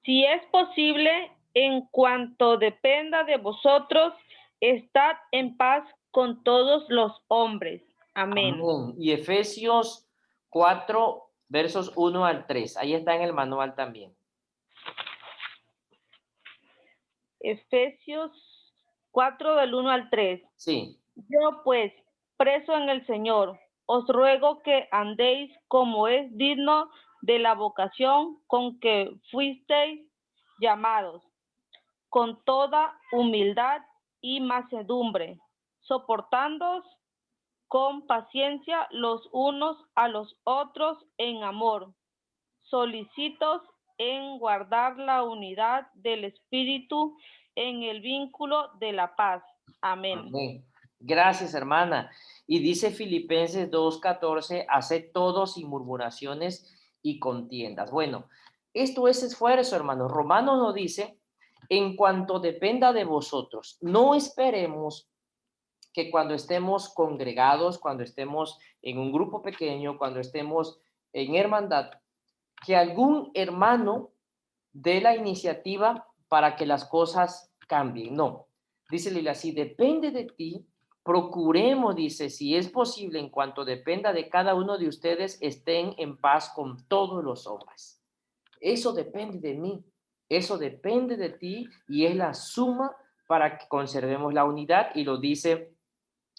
Si es posible, en cuanto dependa de vosotros, estad en paz con todos los hombres. Amén. Amén. Y Efesios 4, versos 1 al 3. Ahí está en el manual también. Efesios 4 del 1 al 3. Sí. Yo pues, preso en el Señor, os ruego que andéis como es digno de la vocación con que fuisteis llamados, con toda humildad y mansedumbre, soportándoos con paciencia los unos a los otros en amor, solícitos en guardar la unidad del Espíritu en el vínculo de la paz. Amén. Amén. Gracias, hermana. Y dice Filipenses 2:14, haced todo sin murmuraciones y contiendas. Bueno, esto es esfuerzo, hermano. Romanos nos dice, en cuanto dependa de vosotros, no esperemos que cuando estemos congregados, cuando estemos en un grupo pequeño, cuando estemos en hermandad, que algún hermano dé la iniciativa para que las cosas cambien. No, dice Lila, si depende de ti, procuremos, dice, si es posible, en cuanto dependa de cada uno de ustedes, estén en paz con todos los hombres. Eso depende de mí, eso depende de ti y es la suma para que conservemos la unidad, y lo dice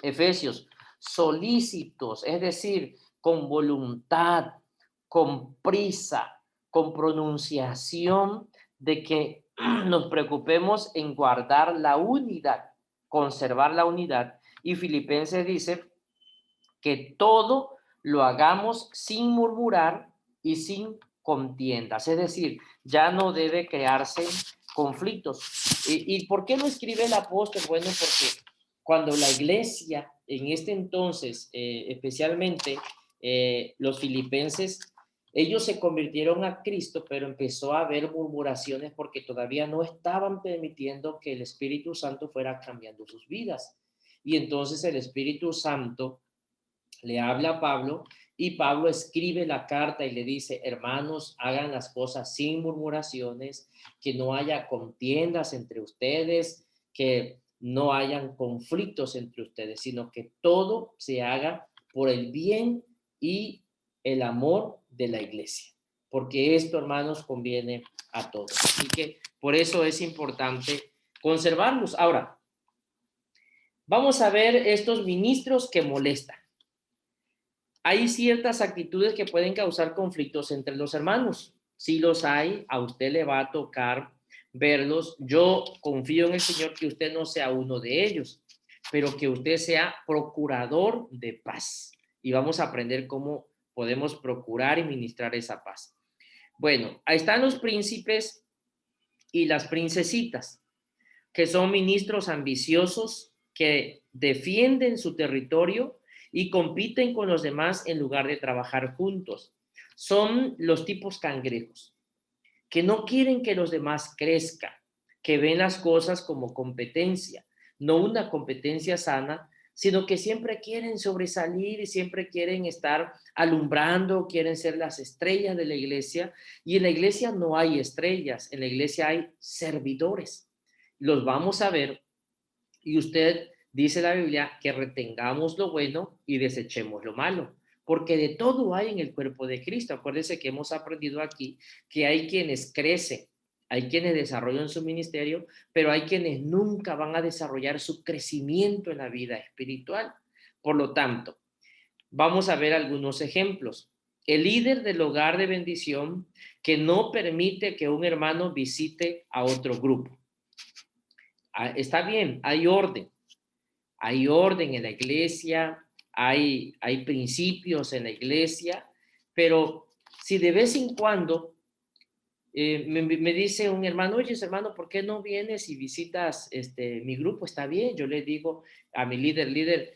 Efesios, solícitos, es decir, con voluntad, con prisa, con pronunciación de que nos preocupemos en guardar la unidad, conservar la unidad. Y Filipenses dice que todo lo hagamos sin murmurar y sin contiendas, es decir, ya no debe crearse conflictos. ¿Y por qué lo escribe el apóstol? Bueno, porque cuando la iglesia en este entonces, especialmente los filipenses, ellos se convirtieron a Cristo, pero empezó a haber murmuraciones porque todavía no estaban permitiendo que el Espíritu Santo fuera cambiando sus vidas. Y entonces el Espíritu Santo le habla a Pablo y Pablo escribe la carta y le dice, hermanos, hagan las cosas sin murmuraciones, que no haya contiendas entre ustedes, que no hayan conflictos entre ustedes, sino que todo se haga por el bien y el amor de la iglesia, porque esto, hermanos, conviene a todos. Así que por eso es importante conservarlos. Ahora, vamos a ver estos ministros que molestan. Hay ciertas actitudes que pueden causar conflictos entre los hermanos. Si los hay, a usted le va a tocar verlos. Yo confío en el Señor que usted no sea uno de ellos, pero que usted sea procurador de paz. Y vamos a aprender cómo podemos procurar y ministrar esa paz. Bueno, ahí están los príncipes y las princesitas, que son ministros ambiciosos que defienden su territorio y compiten con los demás en lugar de trabajar juntos. Son los tipos cangrejos, que no quieren que los demás crezcan, que ven las cosas como competencia, no una competencia sana, sino que siempre quieren sobresalir y siempre quieren estar alumbrando, quieren ser las estrellas de la iglesia. Y en la iglesia no hay estrellas, en la iglesia hay servidores. Los vamos a ver, y usted dice la Biblia que retengamos lo bueno y desechemos lo malo, porque de todo hay en el cuerpo de Cristo. Acuérdense que hemos aprendido aquí que hay quienes crecen, hay quienes desarrollan su ministerio, pero hay quienes nunca van a desarrollar su crecimiento en la vida espiritual. Por lo tanto, vamos a ver algunos ejemplos. El líder del hogar de bendición que no permite que un hermano visite a otro grupo. Está bien, hay orden en la iglesia, hay principios en la iglesia, pero Si de vez en cuando me dice un hermano, oye, hermano, ¿por qué no vienes y visitas mi grupo? Está bien, yo le digo a mi líder,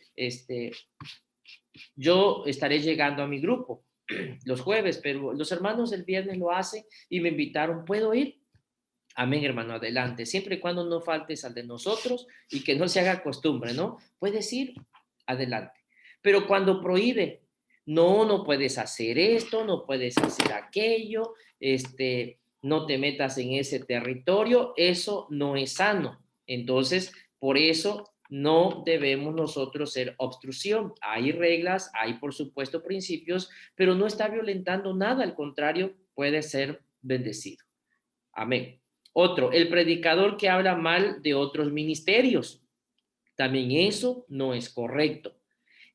yo estaré llegando a mi grupo los jueves, pero los hermanos el viernes lo hacen y me invitaron, ¿puedo ir? Amén, hermano, adelante, siempre y cuando no faltes al de nosotros y que no se haga costumbre, ¿no? Puedes ir, adelante. Pero cuando prohíbe, no puedes hacer esto, no puedes hacer aquello, no te metas en ese territorio, eso no es sano. Entonces, por eso no debemos nosotros ser obstrucción. Hay reglas, hay por supuesto principios, pero no está violentando nada, al contrario, puede ser bendecido. Amén. Otro, el predicador que habla mal de otros ministerios. También eso no es correcto.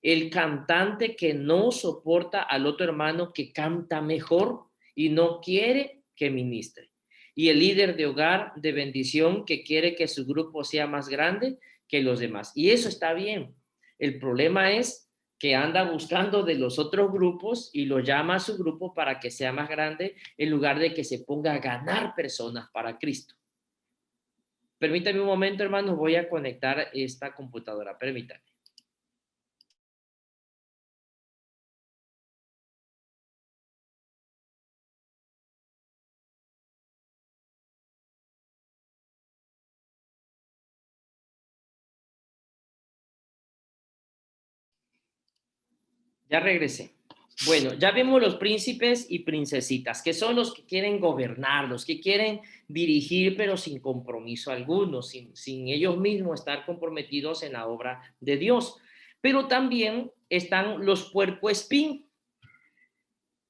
El cantante que no soporta al otro hermano que canta mejor y no quiere que ministre. Y el líder de hogar de bendición que quiere que su grupo sea más grande que los demás. Y eso está bien. El problema es que anda buscando de los otros grupos y lo llama a su grupo para que sea más grande en lugar de que se ponga a ganar personas para Cristo. Permítame un momento, hermanos, voy a conectar esta computadora. Permítame. Ya regresé. Bueno, ya vimos los príncipes y princesitas, que son los que quieren gobernar, los que quieren dirigir, pero sin compromiso alguno, sin ellos mismos estar comprometidos en la obra de Dios. Pero también están los puercoespín.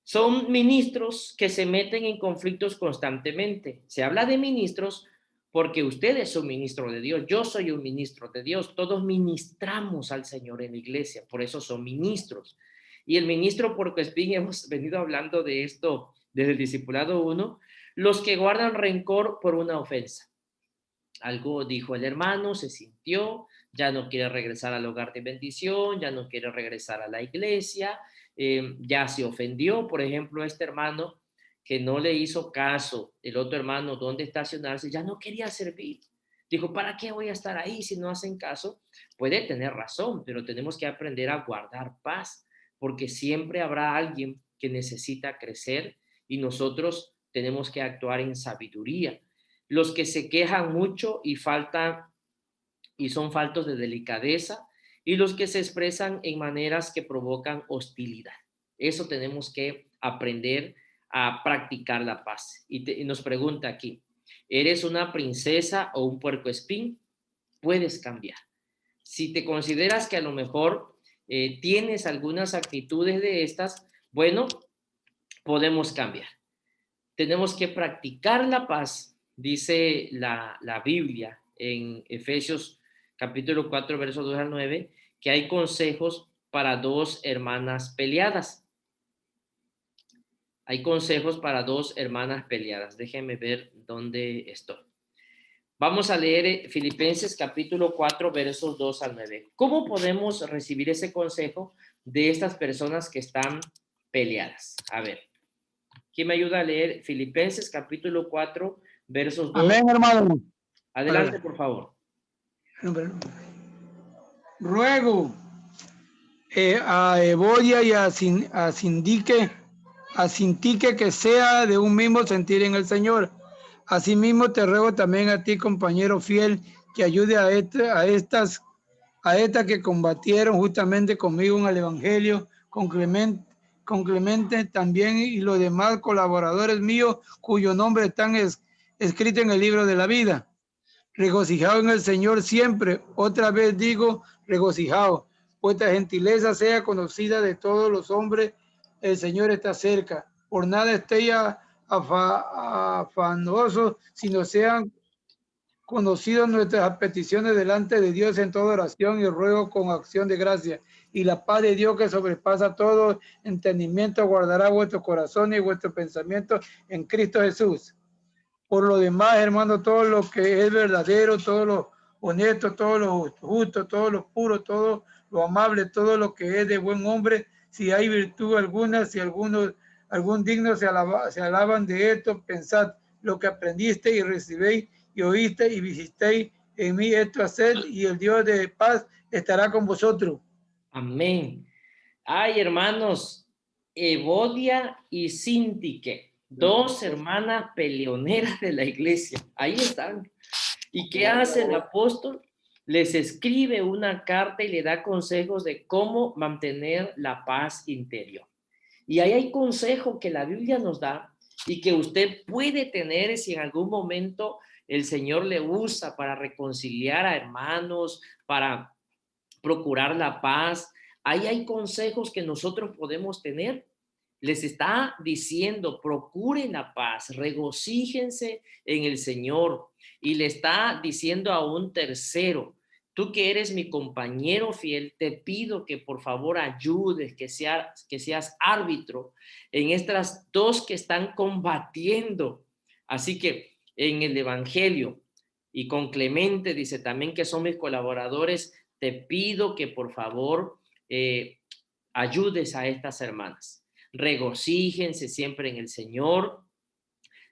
Son ministros que se meten en conflictos constantemente. Se habla de ministros porque ustedes son ministros de Dios, yo soy un ministro de Dios, todos ministramos al Señor en la iglesia, por eso son ministros. Y el ministro puercoespín, hemos venido hablando de esto desde el discipulado 1, los que guardan rencor por una ofensa. Algo dijo el hermano, se sintió, ya no quiere regresar al hogar de bendición, ya no quiere regresar a la iglesia, ya se ofendió. Por ejemplo, este hermano que no le hizo caso, el otro hermano, dónde estacionarse, ya no quería servir. Dijo, ¿para qué voy a estar ahí si no hacen caso? Puede tener razón, pero tenemos que aprender a guardar paz, porque siempre habrá alguien que necesita crecer y nosotros tenemos que actuar en sabiduría. Los que se quejan mucho y son faltos de delicadeza, y los que se expresan en maneras que provocan hostilidad. Eso tenemos que aprender a practicar la paz. Y nos pregunta aquí, ¿eres una princesa o un puercoespín? Puedes cambiar. Si te consideras que a lo mejor tienes algunas actitudes de estas, bueno, podemos cambiar. Tenemos que practicar la paz, dice la Biblia en Efesios capítulo 4, versos 2 al 9, que hay consejos para dos hermanas peleadas. Hay consejos para dos hermanas peleadas. Déjenme ver dónde estoy. Vamos a leer Filipenses capítulo 4, versos 2 al 9. ¿Cómo podemos recibir ese consejo de estas personas que están peleadas? A ver, ¿quién me ayuda a leer Filipenses capítulo 4, versos 2? Amén, hermano. Adelante, por favor. Ruego a Evodia y a Sintique que sea de un mismo sentir en el Señor. Asimismo te ruego también a ti, compañero fiel, que ayude a estas que combatieron justamente conmigo en el Evangelio, con Clemente también y los demás colaboradores míos cuyo nombre están escrito en el libro de la vida. Regocijado en el Señor siempre, otra vez digo regocijado. Vuestra gentileza sea conocida de todos los hombres, el Señor está cerca. Por nada estéis afanosos, sino sean conocidas nuestras peticiones delante de Dios en toda oración y ruego con acción de gracia. Y la paz de Dios que sobrepasa todo entendimiento guardará vuestro corazón y vuestro pensamiento en Cristo Jesús. Por lo demás, hermano, todo lo que es verdadero, todo lo honesto, todo lo justo, todo lo puro, todo lo amable, todo lo que es de buen hombre, si hay virtud alguna, si alguno algún digno se alaban de esto, pensad lo que aprendiste y recibéis y oíste y visitéis en mí, esto haced, y el Dios de paz estará con vosotros. Amén. Ay, hermanos, Evodia y Sintique, dos hermanas peleoneras de la iglesia. Ahí están. ¿Y qué hace el apóstol? Les escribe una carta y le da consejos de cómo mantener la paz interior. Y ahí hay consejos que la Biblia nos da y que usted puede tener si en algún momento el Señor le usa para reconciliar a hermanos, para procurar la paz. Ahí hay consejos que nosotros podemos tener. Les está diciendo, procuren la paz, regocíjense en el Señor. Y le está diciendo a un tercero, tú que eres mi compañero fiel, te pido que por favor ayudes, que seas árbitro en estas dos que están combatiendo. Así que en el Evangelio y con Clemente dice también que son mis colaboradores, te pido que por favor ayudes a estas hermanas. Regocíjense siempre en el Señor.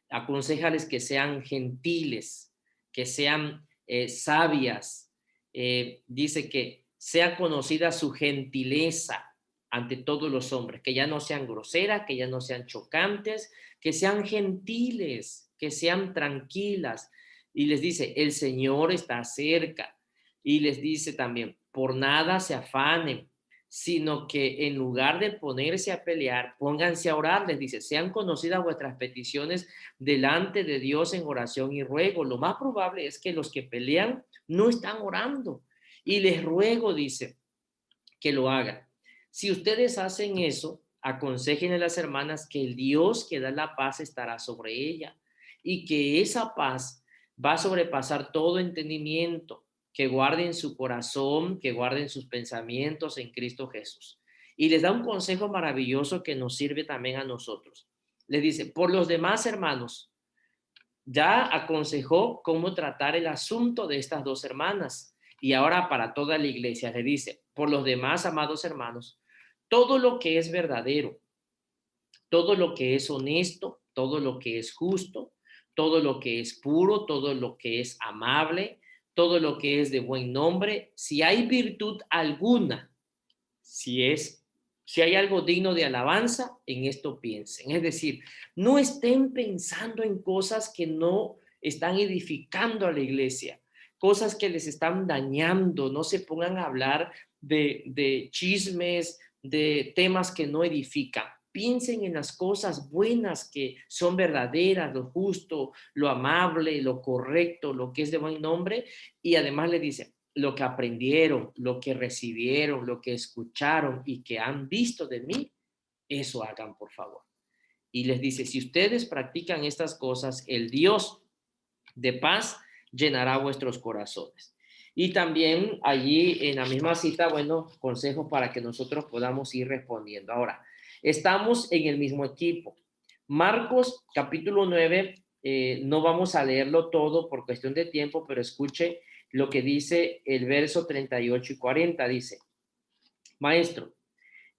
Aconséjales que sean gentiles, que sean sabias. Dice que sea conocida su gentileza ante todos los hombres, que ya no sean groseras, que ya no sean chocantes, que sean gentiles, que sean tranquilas. Y les dice, el Señor está cerca. Y les dice también, por nada se afanen, sino que en lugar de ponerse a pelear, pónganse a orar. Les dice, sean conocidas vuestras peticiones delante de Dios en oración y ruego. Lo más probable es que los que pelean no están orando. Y les ruego, dice, que lo hagan. Si ustedes hacen eso, aconsejen a las hermanas que el Dios que da la paz estará sobre ella y que esa paz va a sobrepasar todo entendimiento, que guarden su corazón, que guarden sus pensamientos en Cristo Jesús. Y les da un consejo maravilloso que nos sirve también a nosotros. Les dice, por los demás hermanos, ya aconsejó cómo tratar el asunto de estas dos hermanas. Y ahora para toda la iglesia le dice, por los demás, amados hermanos, todo lo que es verdadero, todo lo que es honesto, todo lo que es justo, todo lo que es puro, todo lo que es amable, todo lo que es de buen nombre, si hay virtud alguna, si hay algo digno de alabanza, en esto piensen. Es decir, no estén pensando en cosas que no están edificando a la iglesia, cosas que les están dañando. No se pongan a hablar de chismes, de temas que no edifican. Piensen en las cosas buenas que son verdaderas, lo justo, lo amable, lo correcto, lo que es de buen nombre. Y además le dice, lo que aprendieron, lo que recibieron, lo que escucharon y que han visto de mí, eso hagan, por favor. Y les dice, si ustedes practican estas cosas, el Dios de paz llenará vuestros corazones. Y también allí en la misma cita, bueno, consejos para que nosotros podamos ir respondiendo. Ahora, estamos en el mismo equipo. Marcos capítulo 9, no vamos a leerlo todo por cuestión de tiempo, pero escuche lo que dice el verso 38 y 40. Dice, Maestro,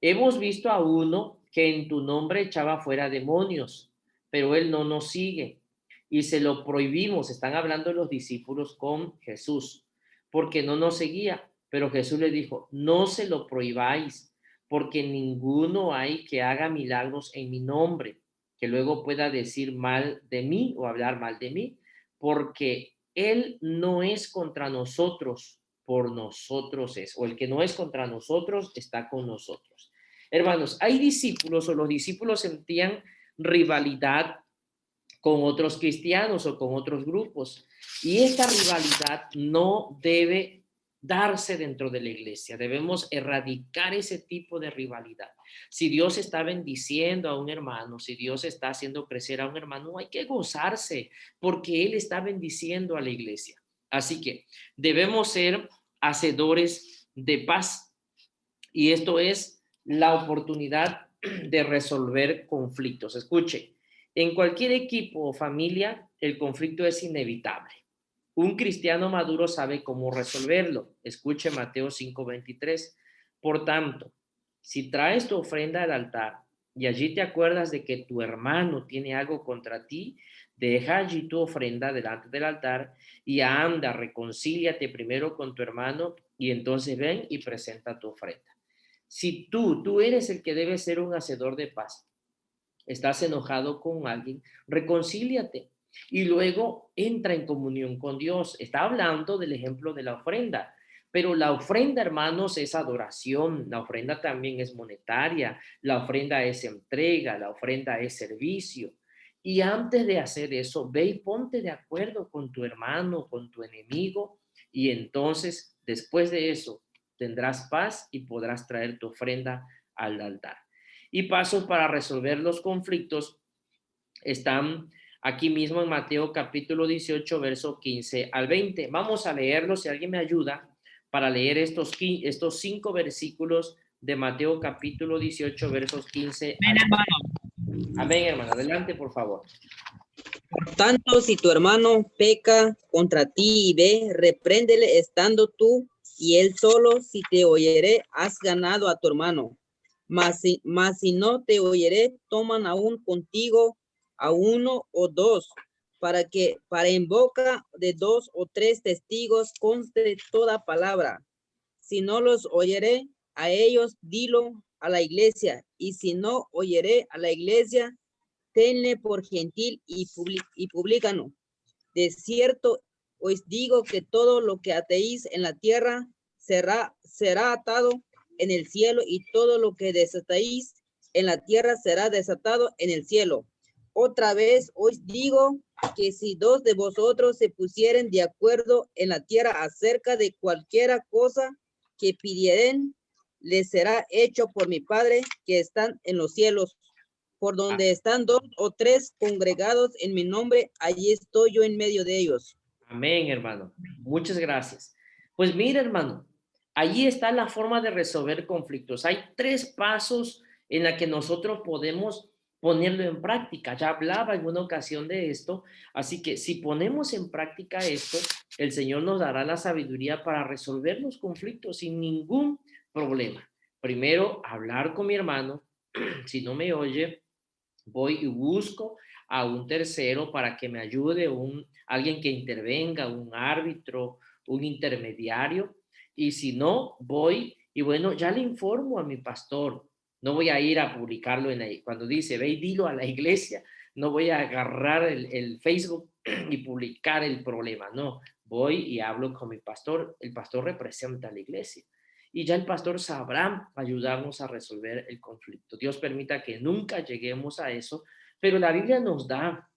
hemos visto a uno que en tu nombre echaba fuera demonios, pero él no nos sigue y se lo prohibimos. Están hablando los discípulos con Jesús, porque no nos seguía. Pero Jesús le dijo, no se lo prohibáis, porque ninguno hay que haga milagros en mi nombre, que luego pueda decir mal de mí o hablar mal de mí, porque él no es contra nosotros, por nosotros es, o el que no es contra nosotros está con nosotros. Hermanos, hay discípulos o los discípulos sentían rivalidad con otros cristianos o con otros grupos. Y esta rivalidad no debe darse dentro de la iglesia. Debemos erradicar ese tipo de rivalidad. Si Dios está bendiciendo a un hermano, si Dios está haciendo crecer a un hermano, hay que gozarse porque Él está bendiciendo a la iglesia. Así que debemos ser hacedores de paz. Y esto es la oportunidad de resolver conflictos. Escuche, en cualquier equipo o familia, el conflicto es inevitable. Un cristiano maduro sabe cómo resolverlo. Escuche Mateo 5:23. Por tanto, si traes tu ofrenda al altar y allí te acuerdas de que tu hermano tiene algo contra ti, deja allí tu ofrenda delante del altar y anda, reconcíliate primero con tu hermano y entonces ven y presenta tu ofrenda. Si tú eres el que debe ser un hacedor de paz, estás enojado con alguien, reconcíliate y luego entra en comunión con Dios. Está hablando del ejemplo de la ofrenda, pero la ofrenda, hermanos, es adoración, la ofrenda también es monetaria, la ofrenda es entrega, la ofrenda es servicio. Y antes de hacer eso, ve y ponte de acuerdo con tu hermano, con tu enemigo, y entonces, después de eso, tendrás paz y podrás traer tu ofrenda al altar. Y pasos para resolver los conflictos están aquí mismo en Mateo capítulo 18, verso 15 al 20. Vamos a leerlo, si alguien me ayuda, para leer estos 5 versículos de Mateo capítulo 18, versos 15 al 20. Amén, hermano. Adelante, por favor. Por tanto, si tu hermano peca contra ti y ve, repréndele estando tú y él solo. Si te oyere, has ganado a tu hermano. Mas si no te oyere, toman aún contigo a uno o dos, para en boca de 2 o 3 testigos conste toda palabra. Si no los oyere a ellos, dilo a la iglesia. Y si no oyere a la iglesia, tenle por gentil y publicano. De cierto os digo que todo lo que atéis en la tierra será atado en el cielo, y todo lo que desatáis en la tierra será desatado en el cielo. Otra vez os digo que si 2 de vosotros se pusieren de acuerdo en la tierra acerca de cualquiera cosa que pidieren, les será hecho por mi Padre que están en los cielos. Por donde están 2 o 3 congregados en mi nombre, allí estoy yo en medio de ellos. Amén, hermano. Muchas gracias. Pues mira, hermano, allí está la forma de resolver conflictos. Hay 3 pasos en la que nosotros podemos ponerlo en práctica. Ya hablaba en una ocasión de esto, así que si ponemos en práctica esto, el Señor nos dará la sabiduría para resolver los conflictos sin ningún problema. Primero, hablar con mi hermano. Si no me oye, voy y busco a un tercero para que me ayude, alguien que intervenga, un árbitro, un intermediario. Y si no, voy y bueno, ya le informo a mi pastor. No voy a ir a publicarlo cuando dice, ve y dilo a la iglesia. No voy a agarrar el Facebook y publicar el problema. No, voy y hablo con mi pastor. El pastor representa a la iglesia. Y ya el pastor sabrá ayudarnos a resolver el conflicto. Dios permita que nunca lleguemos a eso, pero la Biblia nos da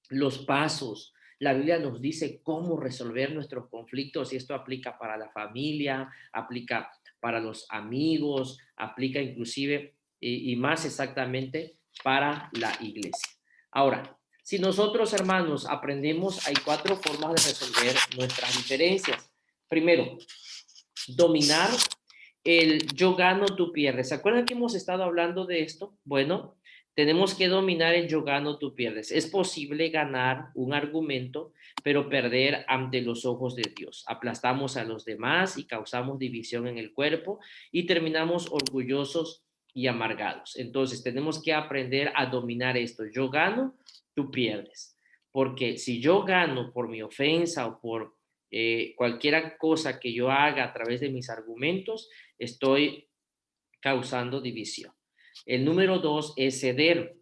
los pasos, la Biblia nos dice cómo resolver nuestros conflictos, y esto aplica para la familia, aplica para los amigos, aplica inclusive y más exactamente para la iglesia. Ahora, si nosotros, hermanos, aprendemos, hay 4 formas de resolver nuestras diferencias. Primero, dominar el yo gano, tú pierdes. ¿Se acuerdan que hemos estado hablando de esto? Bueno, tenemos que dominar el yo gano, tú pierdes. Es posible ganar un argumento, pero perder ante los ojos de Dios. Aplastamos a los demás y causamos división en el cuerpo y terminamos orgullosos y amargados. Entonces, tenemos que aprender a dominar esto. Yo gano, tú pierdes. Porque si yo gano por mi ofensa o por cualquier cosa que yo haga a través de mis argumentos, estoy causando división. El número 2 es ceder.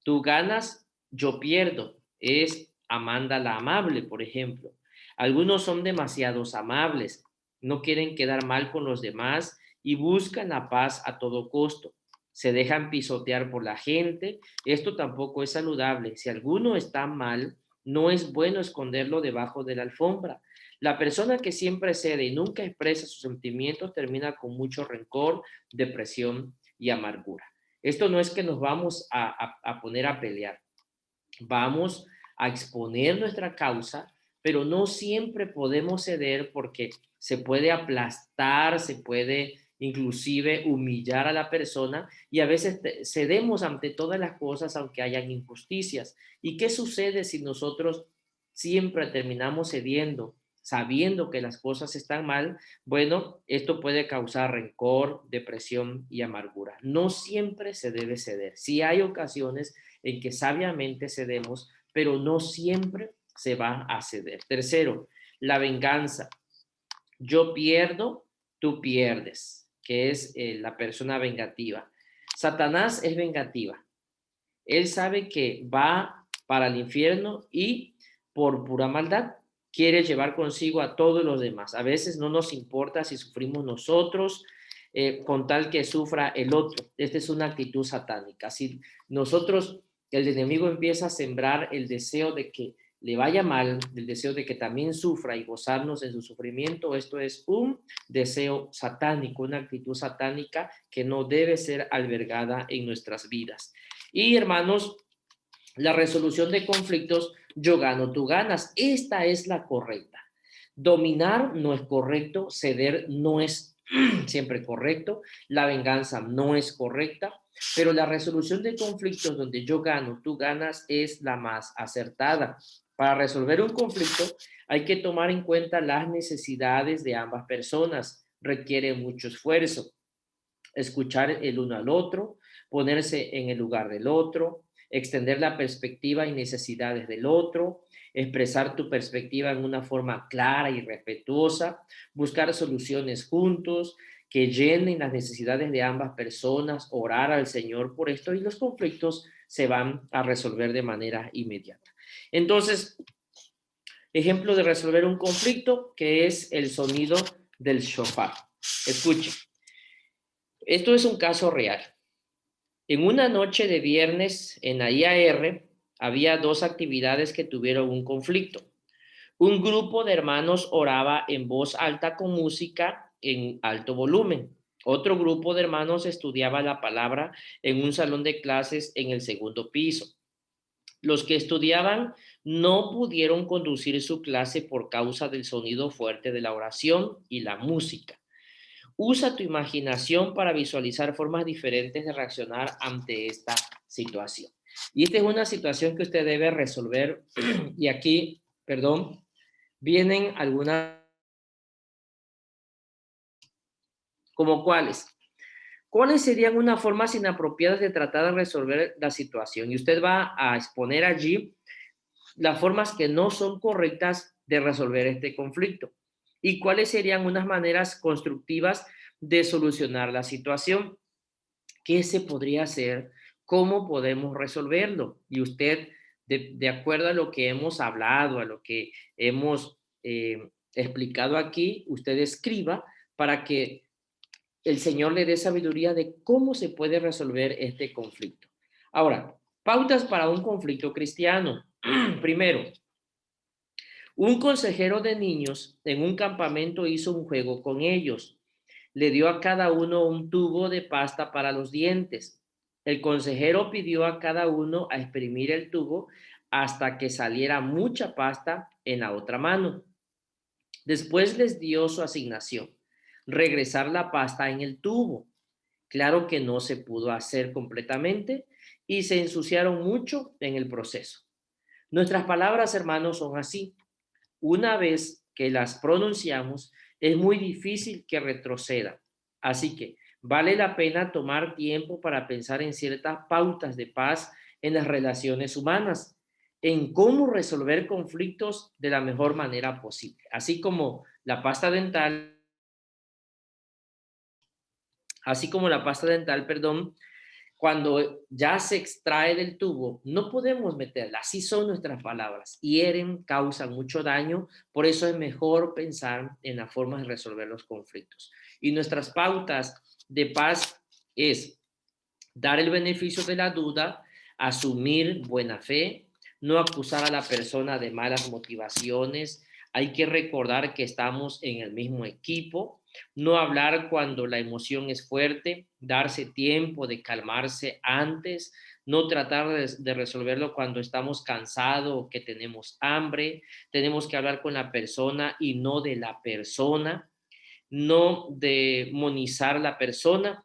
Tú ganas, yo pierdo. Es Amanda la amable, por ejemplo. Algunos son demasiados amables, no quieren quedar mal con los demás y buscan la paz a todo costo. Se dejan pisotear por la gente. Esto tampoco es saludable. Si alguno está mal, no es bueno esconderlo debajo de la alfombra. La persona que siempre cede y nunca expresa sus sentimientos termina con mucho rencor, depresión y amargura. Esto no es que nos vamos a poner a pelear. Vamos a exponer nuestra causa, pero no siempre podemos ceder porque se puede aplastar, se puede inclusive humillar a la persona, y a veces cedemos ante todas las cosas aunque hayan injusticias. ¿Y qué sucede si nosotros siempre terminamos cediendo sabiendo que las cosas están mal, bueno, esto puede causar rencor, depresión y amargura. No siempre se debe ceder. Sí hay ocasiones en que sabiamente cedemos, pero no siempre se va a ceder. Tercero, la venganza. Yo pierdo, tú pierdes, que es la persona vengativa. Satanás es vengativa. Él sabe que va para el infierno y por pura maldad quiere llevar consigo a todos los demás. A veces no nos importa si sufrimos nosotros, con tal que sufra el otro. Esta es una actitud satánica. Si nosotros, el enemigo empieza a sembrar el deseo de que le vaya mal, el deseo de que también sufra y gozarnos en su sufrimiento, esto es un deseo satánico, una actitud satánica que no debe ser albergada en nuestras vidas. Y hermanos, la resolución de conflictos, yo gano, tú ganas. Esta es la correcta. Dominar no es correcto, ceder no es siempre correcto, la venganza no es correcta, pero la resolución de conflictos donde yo gano, tú ganas es la más acertada. Para resolver un conflicto hay que tomar en cuenta las necesidades de ambas personas. Requiere mucho esfuerzo. Escuchar el uno al otro, ponerse en el lugar del otro, extender la perspectiva y necesidades del otro, expresar tu perspectiva en una forma clara y respetuosa, buscar soluciones juntos que llenen las necesidades de ambas personas, orar al Señor por esto y los conflictos se van a resolver de manera inmediata. Entonces, ejemplo de resolver un conflicto que es el sonido del shofar. Escuchen, esto es un caso real. En una noche de viernes en la IAR había dos actividades que tuvieron un conflicto. Un grupo de hermanos oraba en voz alta con música en alto volumen. Otro grupo de hermanos estudiaba la palabra en un salón de clases en el segundo piso. Los que estudiaban no pudieron conducir su clase por causa del sonido fuerte de la oración y la música. Usa tu imaginación para visualizar formas diferentes de reaccionar ante esta situación. Y esta es una situación que usted debe resolver. Y aquí, perdón, vienen algunas, como cuáles. ¿Cuáles serían unas formas inapropiadas de tratar de resolver la situación? Y usted va a exponer allí las formas que no son correctas de resolver este conflicto. ¿Y cuáles serían unas maneras constructivas de solucionar la situación? ¿Qué se podría hacer? ¿Cómo podemos resolverlo? Y usted, de acuerdo a lo que hemos hablado, a lo que hemos explicado aquí, usted escriba para que el Señor le dé sabiduría de cómo se puede resolver este conflicto. Ahora, pautas para un conflicto cristiano. Primero, un consejero de niños en un campamento hizo un juego con ellos. Le dio a cada uno un tubo de pasta para los dientes. El consejero pidió a cada uno a exprimir el tubo hasta que saliera mucha pasta en la otra mano. Después les dio su asignación, regresar la pasta en el tubo. Claro que no se pudo hacer completamente y se ensuciaron mucho en el proceso. Nuestras palabras, hermanos, son así. Una vez que las pronunciamos, es muy difícil que retrocedan. Así que vale la pena tomar tiempo para pensar en ciertas pautas de paz en las relaciones humanas, en cómo resolver conflictos de la mejor manera posible. Así como la pasta dental, cuando ya se extrae del tubo, no podemos meterla. Así son nuestras palabras. Hieren, causan mucho daño. Por eso es mejor pensar en la forma de resolver los conflictos. Y nuestras pautas de paz es dar el beneficio de la duda, asumir buena fe, no acusar a la persona de malas motivaciones. Hay que recordar que estamos en el mismo equipo. No hablar cuando la emoción es fuerte, darse tiempo de calmarse antes, no tratar de resolverlo cuando estamos cansados o que tenemos hambre. Tenemos que hablar con la persona y no de la persona, no demonizar la persona.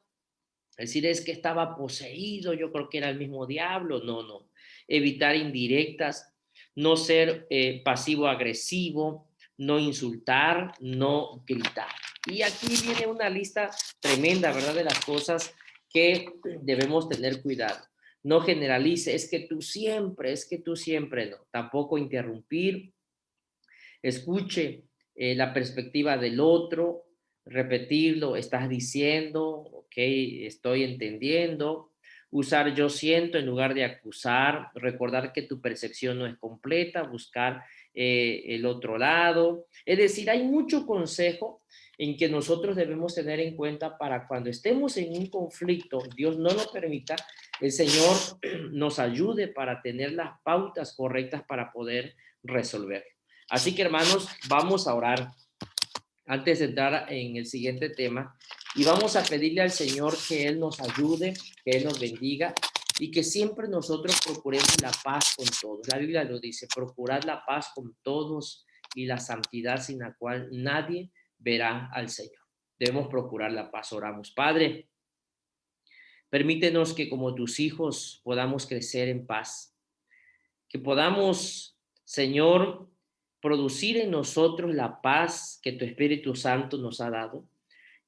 Decir es que estaba poseído, yo creo que era el mismo diablo. No. Evitar indirectas, no ser pasivo-agresivo, no insultar, no gritar. Y aquí viene una lista tremenda, ¿verdad? De las cosas que debemos tener cuidado. No generalice, es que tú siempre, no. Tampoco interrumpir. Escuche la perspectiva del otro, repetirlo, estás diciendo, ok, estoy entendiendo. Usar yo siento en lugar de acusar, recordar que tu percepción no es completa, buscar el otro lado. Es decir, hay mucho consejo en que nosotros debemos tener en cuenta para cuando estemos en un conflicto, Dios no lo permita, el Señor nos ayude para tener las pautas correctas para poder resolver. Así que, hermanos, vamos a orar antes de entrar en el siguiente tema y vamos a pedirle al Señor que Él nos ayude, que Él nos bendiga y que siempre nosotros procuremos la paz con todos. La Biblia lo dice, procurad la paz con todos y la santidad sin la cual nadie verá al Señor. Debemos procurar la paz. Oramos. Padre, permítenos que como tus hijos podamos crecer en paz, que podamos, Señor, producir en nosotros la paz que tu Espíritu Santo nos ha dado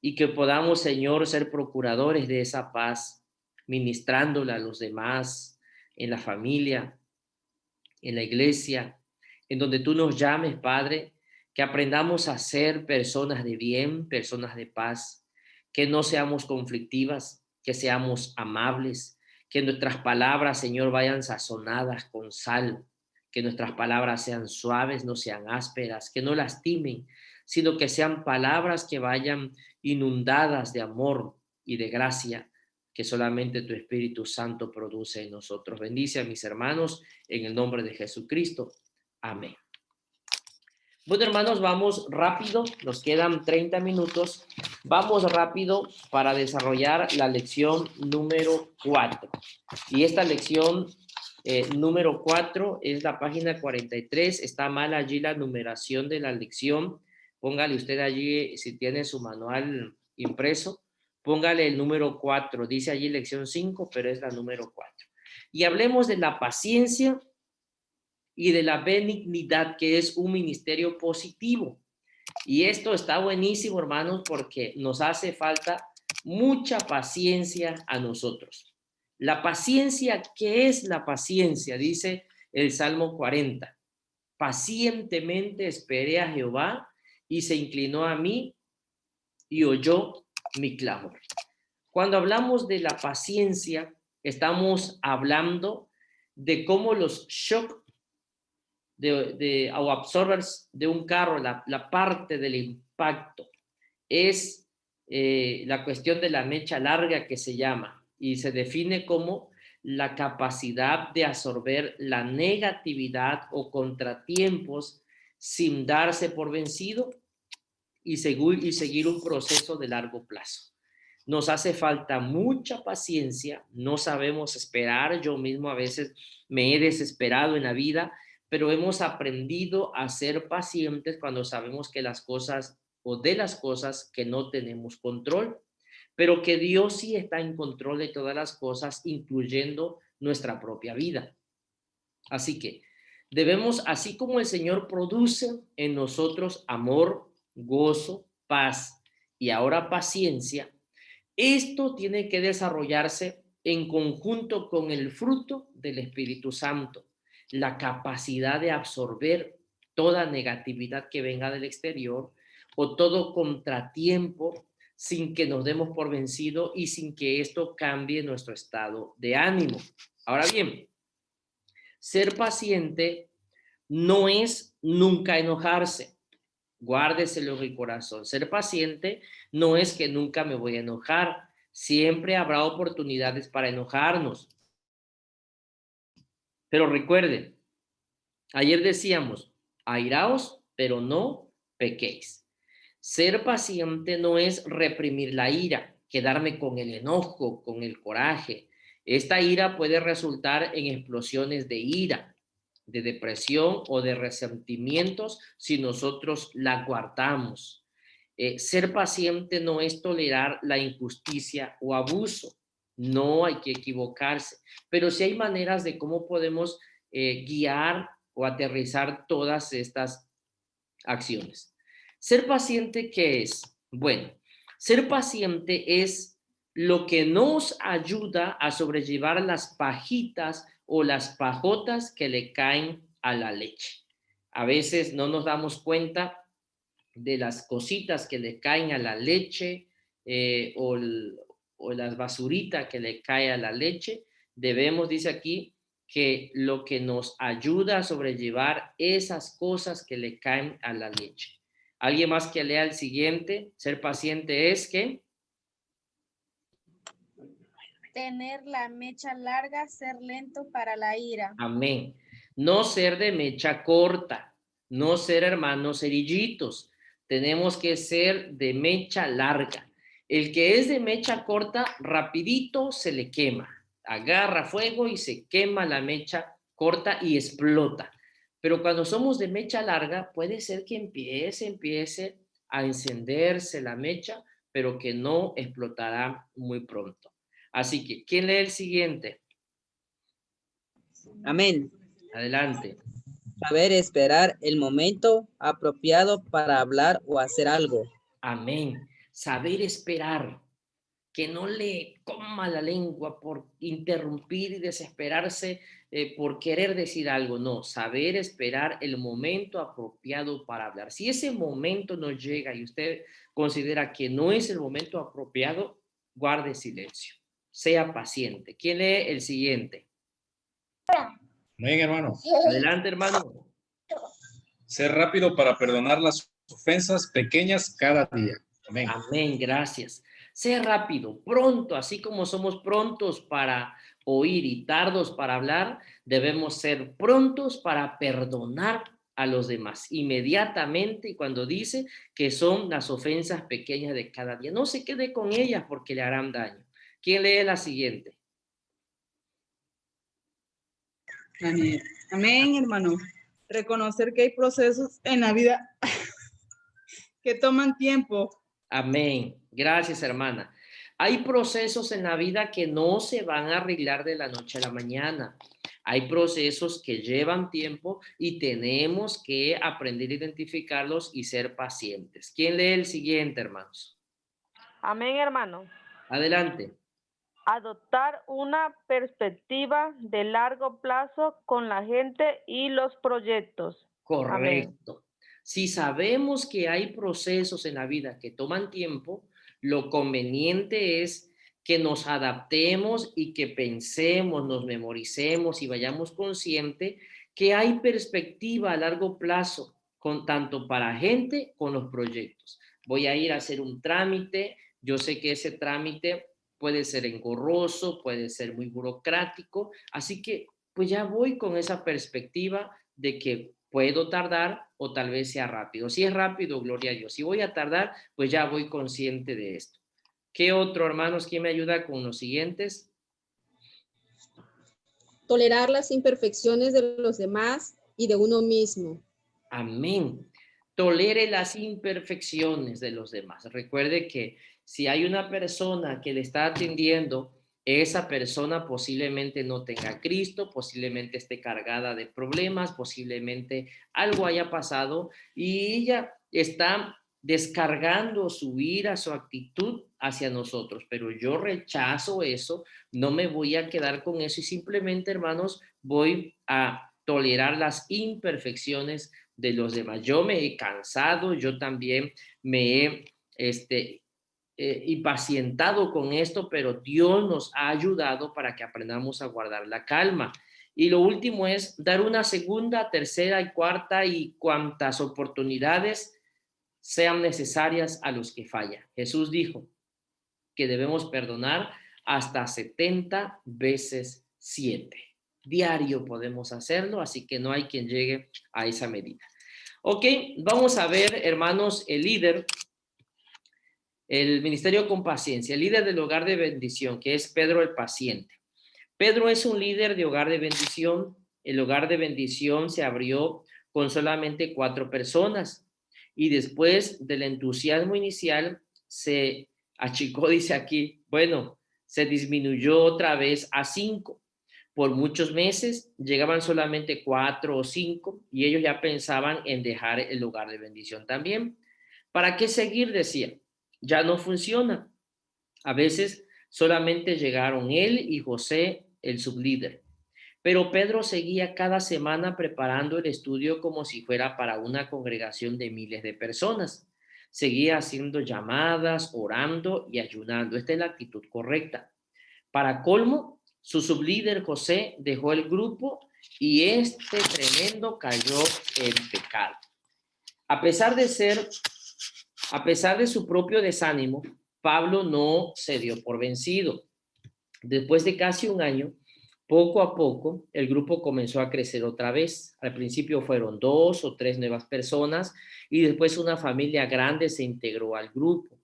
y que podamos, Señor, ser procuradores de esa paz, ministrándola a los demás, en la familia, en la iglesia, en donde tú nos llames, Padre, que aprendamos a ser personas de bien, personas de paz, que no seamos conflictivas, que seamos amables, que nuestras palabras, Señor, vayan sazonadas con sal, que nuestras palabras sean suaves, no sean ásperas, que no lastimen, sino que sean palabras que vayan inundadas de amor y de gracia que solamente tu Espíritu Santo produce en nosotros. Bendice a mis hermanos en el nombre de Jesucristo. Amén. Bueno, hermanos, vamos rápido, nos quedan 30 minutos. Vamos rápido para desarrollar la lección número 4. Y esta lección número 4 es la página 43. Está mal allí la numeración de la lección. Póngale usted allí, si tiene su manual impreso, póngale el número 4. Dice allí lección 5, pero es la número 4. Y hablemos de la paciencia y de la benignidad, que es un ministerio positivo. Y esto está buenísimo, hermanos, porque nos hace falta mucha paciencia a nosotros. La paciencia, ¿qué es la paciencia? Dice el Salmo 40. Pacientemente esperé a Jehová y se inclinó a mí y oyó mi clamor. Cuando hablamos de la paciencia, estamos hablando de cómo los shock o absorbers de un carro, la parte del impacto, es la cuestión de la mecha larga que se llama y se define como la capacidad de absorber la negatividad o contratiempos sin darse por vencido y seguir un proceso de largo plazo. Nos hace falta mucha paciencia, no sabemos esperar. Yo mismo a veces me he desesperado en la vida, pero hemos aprendido a ser pacientes cuando sabemos que las cosas o de las cosas que no tenemos control, pero que Dios sí está en control de todas las cosas, incluyendo nuestra propia vida. Así que debemos, así como el Señor produce en nosotros amor, gozo, paz y ahora paciencia, esto tiene que desarrollarse en conjunto con el fruto del Espíritu Santo, la capacidad de absorber toda negatividad que venga del exterior o todo contratiempo sin que nos demos por vencido y sin que esto cambie nuestro estado de ánimo. Ahora bien, ser paciente no es nunca enojarse. Guárdeselo en el corazón. Ser paciente no es que nunca me voy a enojar. Siempre habrá oportunidades para enojarnos. Pero recuerden, ayer decíamos, airaos, pero no pequéis. Ser paciente no es reprimir la ira, quedarme con el enojo, con el coraje. Esta ira puede resultar en explosiones de ira, de depresión o de resentimientos si nosotros la guardamos. Ser paciente no es tolerar la injusticia o abuso. No hay que equivocarse, pero sí hay maneras de cómo podemos guiar o aterrizar todas estas acciones. Ser paciente, ¿qué es? Bueno, ser paciente es lo que nos ayuda a sobrellevar las pajitas o las pajotas que le caen a la leche. A veces no nos damos cuenta de las cositas que le caen a la leche o las basuritas que le cae a la leche. Debemos, dice aquí, que lo que nos ayuda a sobrellevar esas cosas que le caen a la leche. ¿Alguien más que lea el siguiente? Ser paciente es que tener la mecha larga, ser lento para la ira. amén. No ser de mecha corta, no ser hermanos cerillitos. Tenemos que ser de mecha larga. El que es de mecha corta, rapidito se le quema. Agarra fuego y se quema la mecha corta y explota. Pero cuando somos de mecha larga, puede ser que empiece a encenderse la mecha, pero que no explotará muy pronto. Así que, ¿quién lee el siguiente? Amén. Adelante. Saber esperar el momento apropiado para hablar o hacer algo. Amén. Saber esperar, que no le coma la lengua por interrumpir y desesperarse por querer decir algo. No, saber esperar el momento apropiado para hablar. Si ese momento no llega y usted considera que no es el momento apropiado, guarde silencio. Sea paciente. ¿Quién lee el siguiente? Amén, hermano. Adelante, hermano. Ser rápido para perdonar las ofensas pequeñas cada día. Amén. Amén, gracias. Sé rápido, pronto, así como somos prontos para oír y tardos para hablar, debemos ser prontos para perdonar a los demás inmediatamente. Y cuando dice que son las ofensas pequeñas de cada día, no se quede con ellas porque le harán daño. ¿Quién lee la siguiente? Amén. Amén, hermano. Reconocer que hay procesos en la vida que toman tiempo. Amén. Gracias, hermana. Hay procesos en la vida que no se van a arreglar de la noche a la mañana. Hay procesos que llevan tiempo y tenemos que aprender a identificarlos y ser pacientes. ¿Quién lee el siguiente, hermanos? Amén, hermano. Adelante. Adoptar una perspectiva de largo plazo con la gente y los proyectos. Correcto. Si sabemos que hay procesos en la vida que toman tiempo, lo conveniente es que nos adaptemos y que pensemos, nos memoricemos y vayamos conscientes que hay perspectiva a largo plazo, tanto para gente con los proyectos. Voy a ir a hacer un trámite, yo sé que ese trámite puede ser engorroso, puede ser muy burocrático, así que pues ya voy con esa perspectiva de que puedo tardar o tal vez sea rápido. Si es rápido, gloria a Dios. Si voy a tardar, pues ya voy consciente de esto. ¿Qué otro, hermanos? ¿Quién me ayuda con los siguientes? Tolerar las imperfecciones de los demás y de uno mismo. Amén. Tolere las imperfecciones de los demás. Recuerde que si hay una persona que le está atendiendo, esa persona posiblemente no tenga a Cristo, posiblemente esté cargada de problemas, posiblemente algo haya pasado y ella está descargando su ira, su actitud hacia nosotros, pero yo rechazo eso, no me voy a quedar con eso y simplemente, hermanos, voy a tolerar las imperfecciones de los demás. Yo me he cansado, yo también me he impacientado con esto, pero Dios nos ha ayudado para que aprendamos a guardar la calma. Y lo último es dar una segunda, tercera y cuarta y cuantas oportunidades sean necesarias a los que fallan. Jesús dijo que debemos perdonar hasta 70 veces 7. Diario podemos hacerlo, así que no hay quien llegue a esa medida. Ok, vamos a ver, hermanos, el líder, el ministerio con paciencia, el líder del hogar de bendición, que es Pedro el paciente. Pedro es un líder de hogar de bendición. El hogar de bendición se abrió con solamente 4 personas y después del entusiasmo inicial se achicó, dice aquí, bueno, se disminuyó otra vez a 5. por muchos meses, llegaban solamente 4 o 5 y ellos ya pensaban en dejar el lugar de bendición también. ¿Para qué seguir? Decían. Ya no funciona. A veces solamente llegaron él y José, el sublíder. Pero Pedro seguía cada semana preparando el estudio como si fuera para una congregación de miles de personas. Seguía haciendo llamadas, orando y ayunando. Esta es la actitud correcta. Para colmo, su sublíder José dejó el grupo y este tremendo cayó en pecado. A pesar de su propio desánimo, Pablo no se dio por vencido. Después de casi un año, poco a poco, el grupo comenzó a crecer otra vez. Al principio fueron 2 o 3 nuevas personas y después una familia grande se integró al grupo.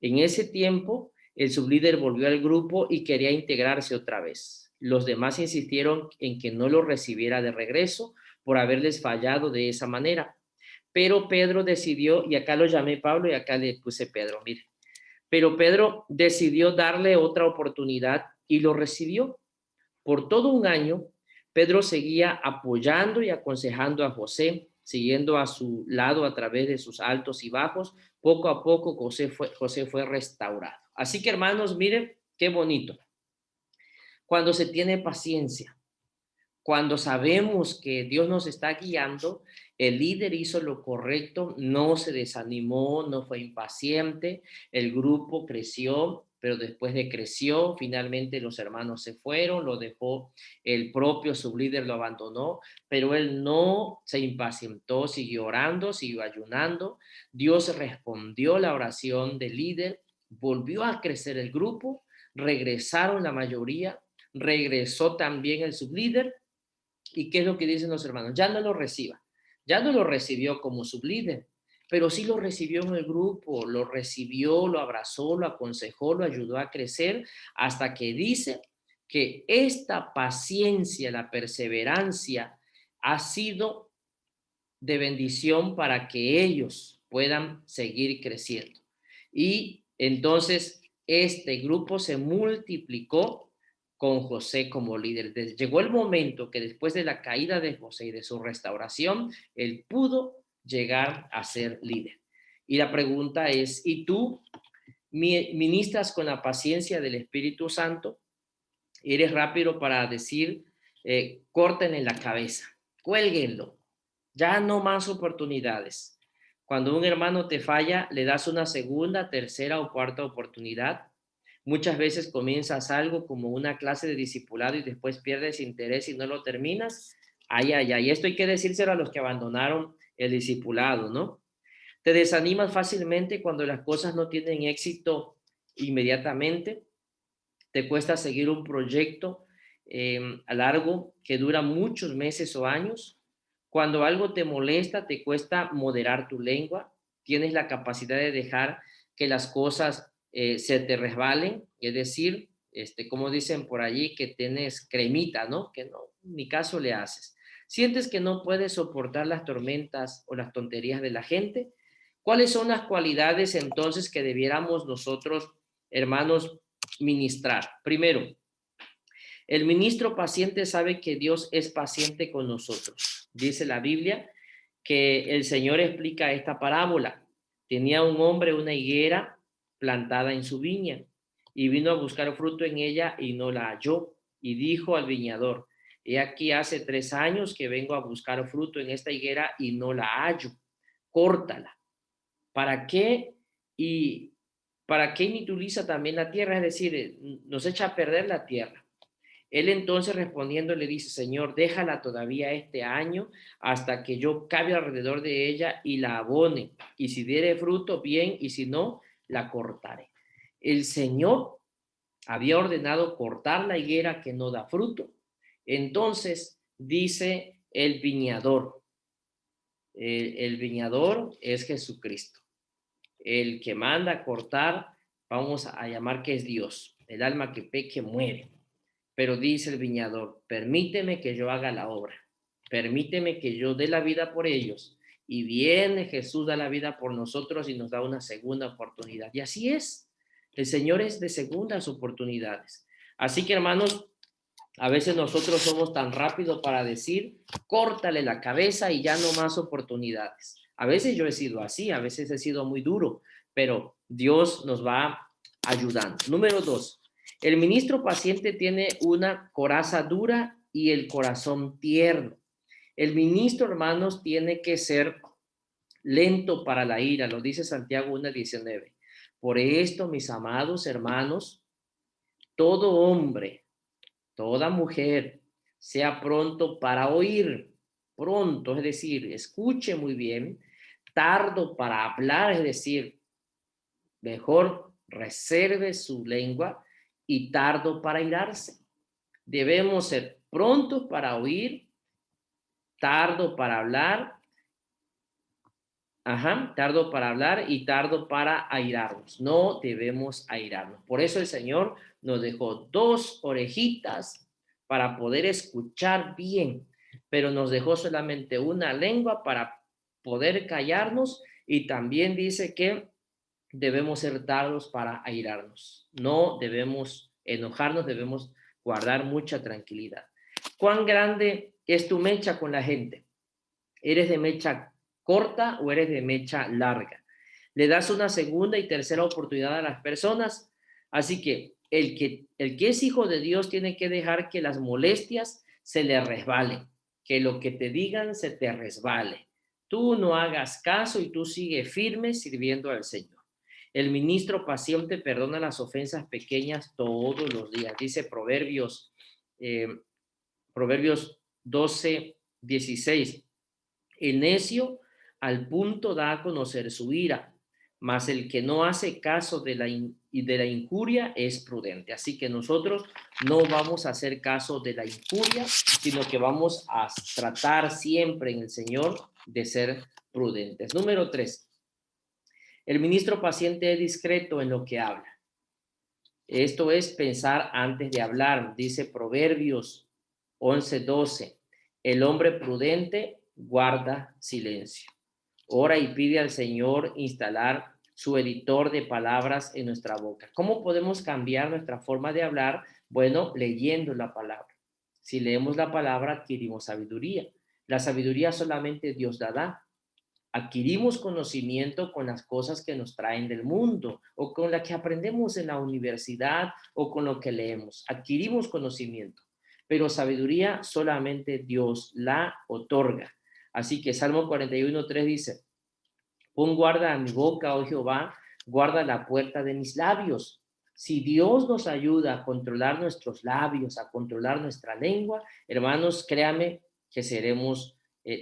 En ese tiempo, el sublíder volvió al grupo y quería integrarse otra vez. Los demás insistieron en que no lo recibiera de regreso por haberles fallado de esa manera. Pero Pedro decidió, y acá lo llamé Pablo y acá le puse Pedro, mire. Pero Pedro decidió darle otra oportunidad y lo recibió. Por todo un año, Pedro seguía apoyando y aconsejando a José, siguiendo a su lado a través de sus altos y bajos. Poco a poco José fue restaurado. Así que, hermanos, miren qué bonito. Cuando se tiene paciencia, cuando sabemos que Dios nos está guiando, el líder hizo lo correcto, no se desanimó, no fue impaciente, el grupo creció, pero después de creció, finalmente los hermanos se fueron, lo dejó el propio sublíder, lo abandonó, pero él no se impacientó, siguió orando, siguió ayunando. Dios respondió la oración del líder, volvió a crecer el grupo, regresaron la mayoría, regresó también el sublíder. ¿Y qué es lo que dicen los hermanos? Ya no lo reciba. Ya no lo recibió como sublíder, pero sí lo recibió en el grupo, lo recibió, lo abrazó, lo aconsejó, lo ayudó a crecer, hasta que dice que esta paciencia, la perseverancia, ha sido de bendición para que ellos puedan seguir creciendo. Y entonces este grupo se multiplicó con José como líder. Llegó el momento que después de la caída de José y de su restauración, él pudo llegar a ser líder. Y la pregunta es, ¿y tú ministras con la paciencia del Espíritu Santo? ¿Eres rápido para decir, córtenle la cabeza, cuélguenlo, ya no más oportunidades? Cuando un hermano te falla, le das una segunda, tercera o cuarta oportunidad. Muchas veces comienzas algo como una clase de discipulado y después pierdes interés y no lo terminas. Ay, ay, ay. Esto hay que decírselo a los que abandonaron el discipulado, ¿no? Te desanimas fácilmente cuando las cosas no tienen éxito inmediatamente. Te cuesta seguir un proyecto a largo que dura muchos meses o años. Cuando algo te molesta, te cuesta moderar tu lengua. Tienes la capacidad de dejar que las cosas se te resbalen, es decir, como dicen por allí, que tienes cremita, ¿no? Que no, ni caso le haces. Sientes que no puedes soportar las tormentas o las tonterías de la gente. ¿Cuáles son las cualidades entonces que debiéramos nosotros, hermanos, ministrar? Primero, el ministro paciente sabe que Dios es paciente con nosotros. Dice la Biblia que el Señor explica esta parábola. Tenía un hombre una higuera plantada en su viña y vino a buscar fruto en ella y no la halló. Y dijo al viñador, he aquí hace 3 años que vengo a buscar fruto en esta higuera y no la hallo. Córtala. ¿Para qué? Y ¿para qué inutiliza también la tierra? Es decir, nos echa a perder la tierra. Él entonces respondiendo le dice, Señor, déjala todavía este año hasta que yo cabe alrededor de ella y la abone. Y si diere fruto, bien, y si no, la cortaré. El Señor había ordenado cortar la higuera que no da fruto. Entonces dice el viñador. El viñador es Jesucristo. El que manda a cortar, vamos a llamar que es Dios. El alma que peque muere. Pero dice el viñador, permíteme que yo haga la obra, permíteme que yo dé la vida por ellos. Y viene Jesús, da la vida por nosotros y nos da una segunda oportunidad. Y así es, el Señor es de segundas oportunidades. Así que, hermanos, A veces nosotros somos tan rápidos para decir, córtale la cabeza y ya no más oportunidades. A veces yo he sido así, a veces he sido muy duro, pero Dios nos va ayudando. Número 2, el ministro paciente tiene una coraza dura y el corazón tierno. El ministro, hermanos, tiene que ser lento para la ira, lo dice Santiago 1:19. Por esto, mis amados hermanos, todo hombre, toda mujer, sea pronto para oír, pronto, es decir, escuche muy bien, tardo para hablar, es decir, mejor reserve su lengua, y tardo para irarse. Debemos ser prontos para oír, tardo para hablar, tardo para hablar y tardo para airarnos. No debemos airarnos. Por eso el Señor nos dejó 2 orejitas para poder escuchar bien, pero nos dejó solamente una lengua para poder callarnos, y también dice que debemos ser tardos para airarnos. No debemos enojarnos, debemos guardar mucha tranquilidad. ¿Cuán grande es tu mecha con la gente? ¿Eres de mecha corta o eres de mecha larga? Le das una segunda y tercera oportunidad a las personas. Así que el que es hijo de Dios tiene que dejar que las molestias se le resbalen, que lo que te digan se te resbale. Tú no hagas caso y tú sigue firme sirviendo al Señor. El ministro paciente perdona las ofensas pequeñas todos los días. Dice Proverbios 12:16. El necio al punto da a conocer su ira, mas el que no hace caso de la injuria es prudente. Así que nosotros no vamos a hacer caso de la injuria, sino que vamos a tratar siempre en el Señor de ser prudentes. Número 3. El ministro paciente es discreto en lo que habla. Esto es pensar antes de hablar. Dice Proverbios 11:12. El hombre prudente guarda silencio. Ora y pide al Señor instalar su editor de palabras en nuestra boca. ¿Cómo podemos cambiar nuestra forma de hablar? Bueno, leyendo la palabra. Si leemos la palabra, adquirimos sabiduría. La sabiduría solamente Dios la da. Adquirimos conocimiento con las cosas que nos traen del mundo, o con las que aprendemos en la universidad, o con lo que leemos. Adquirimos conocimiento, pero sabiduría solamente Dios la otorga. Así que Salmo 41:3 dice: pon guarda a mi boca, oh Jehová, guarda la puerta de mis labios. Si Dios nos ayuda a controlar nuestros labios, a controlar nuestra lengua, hermanos, créame que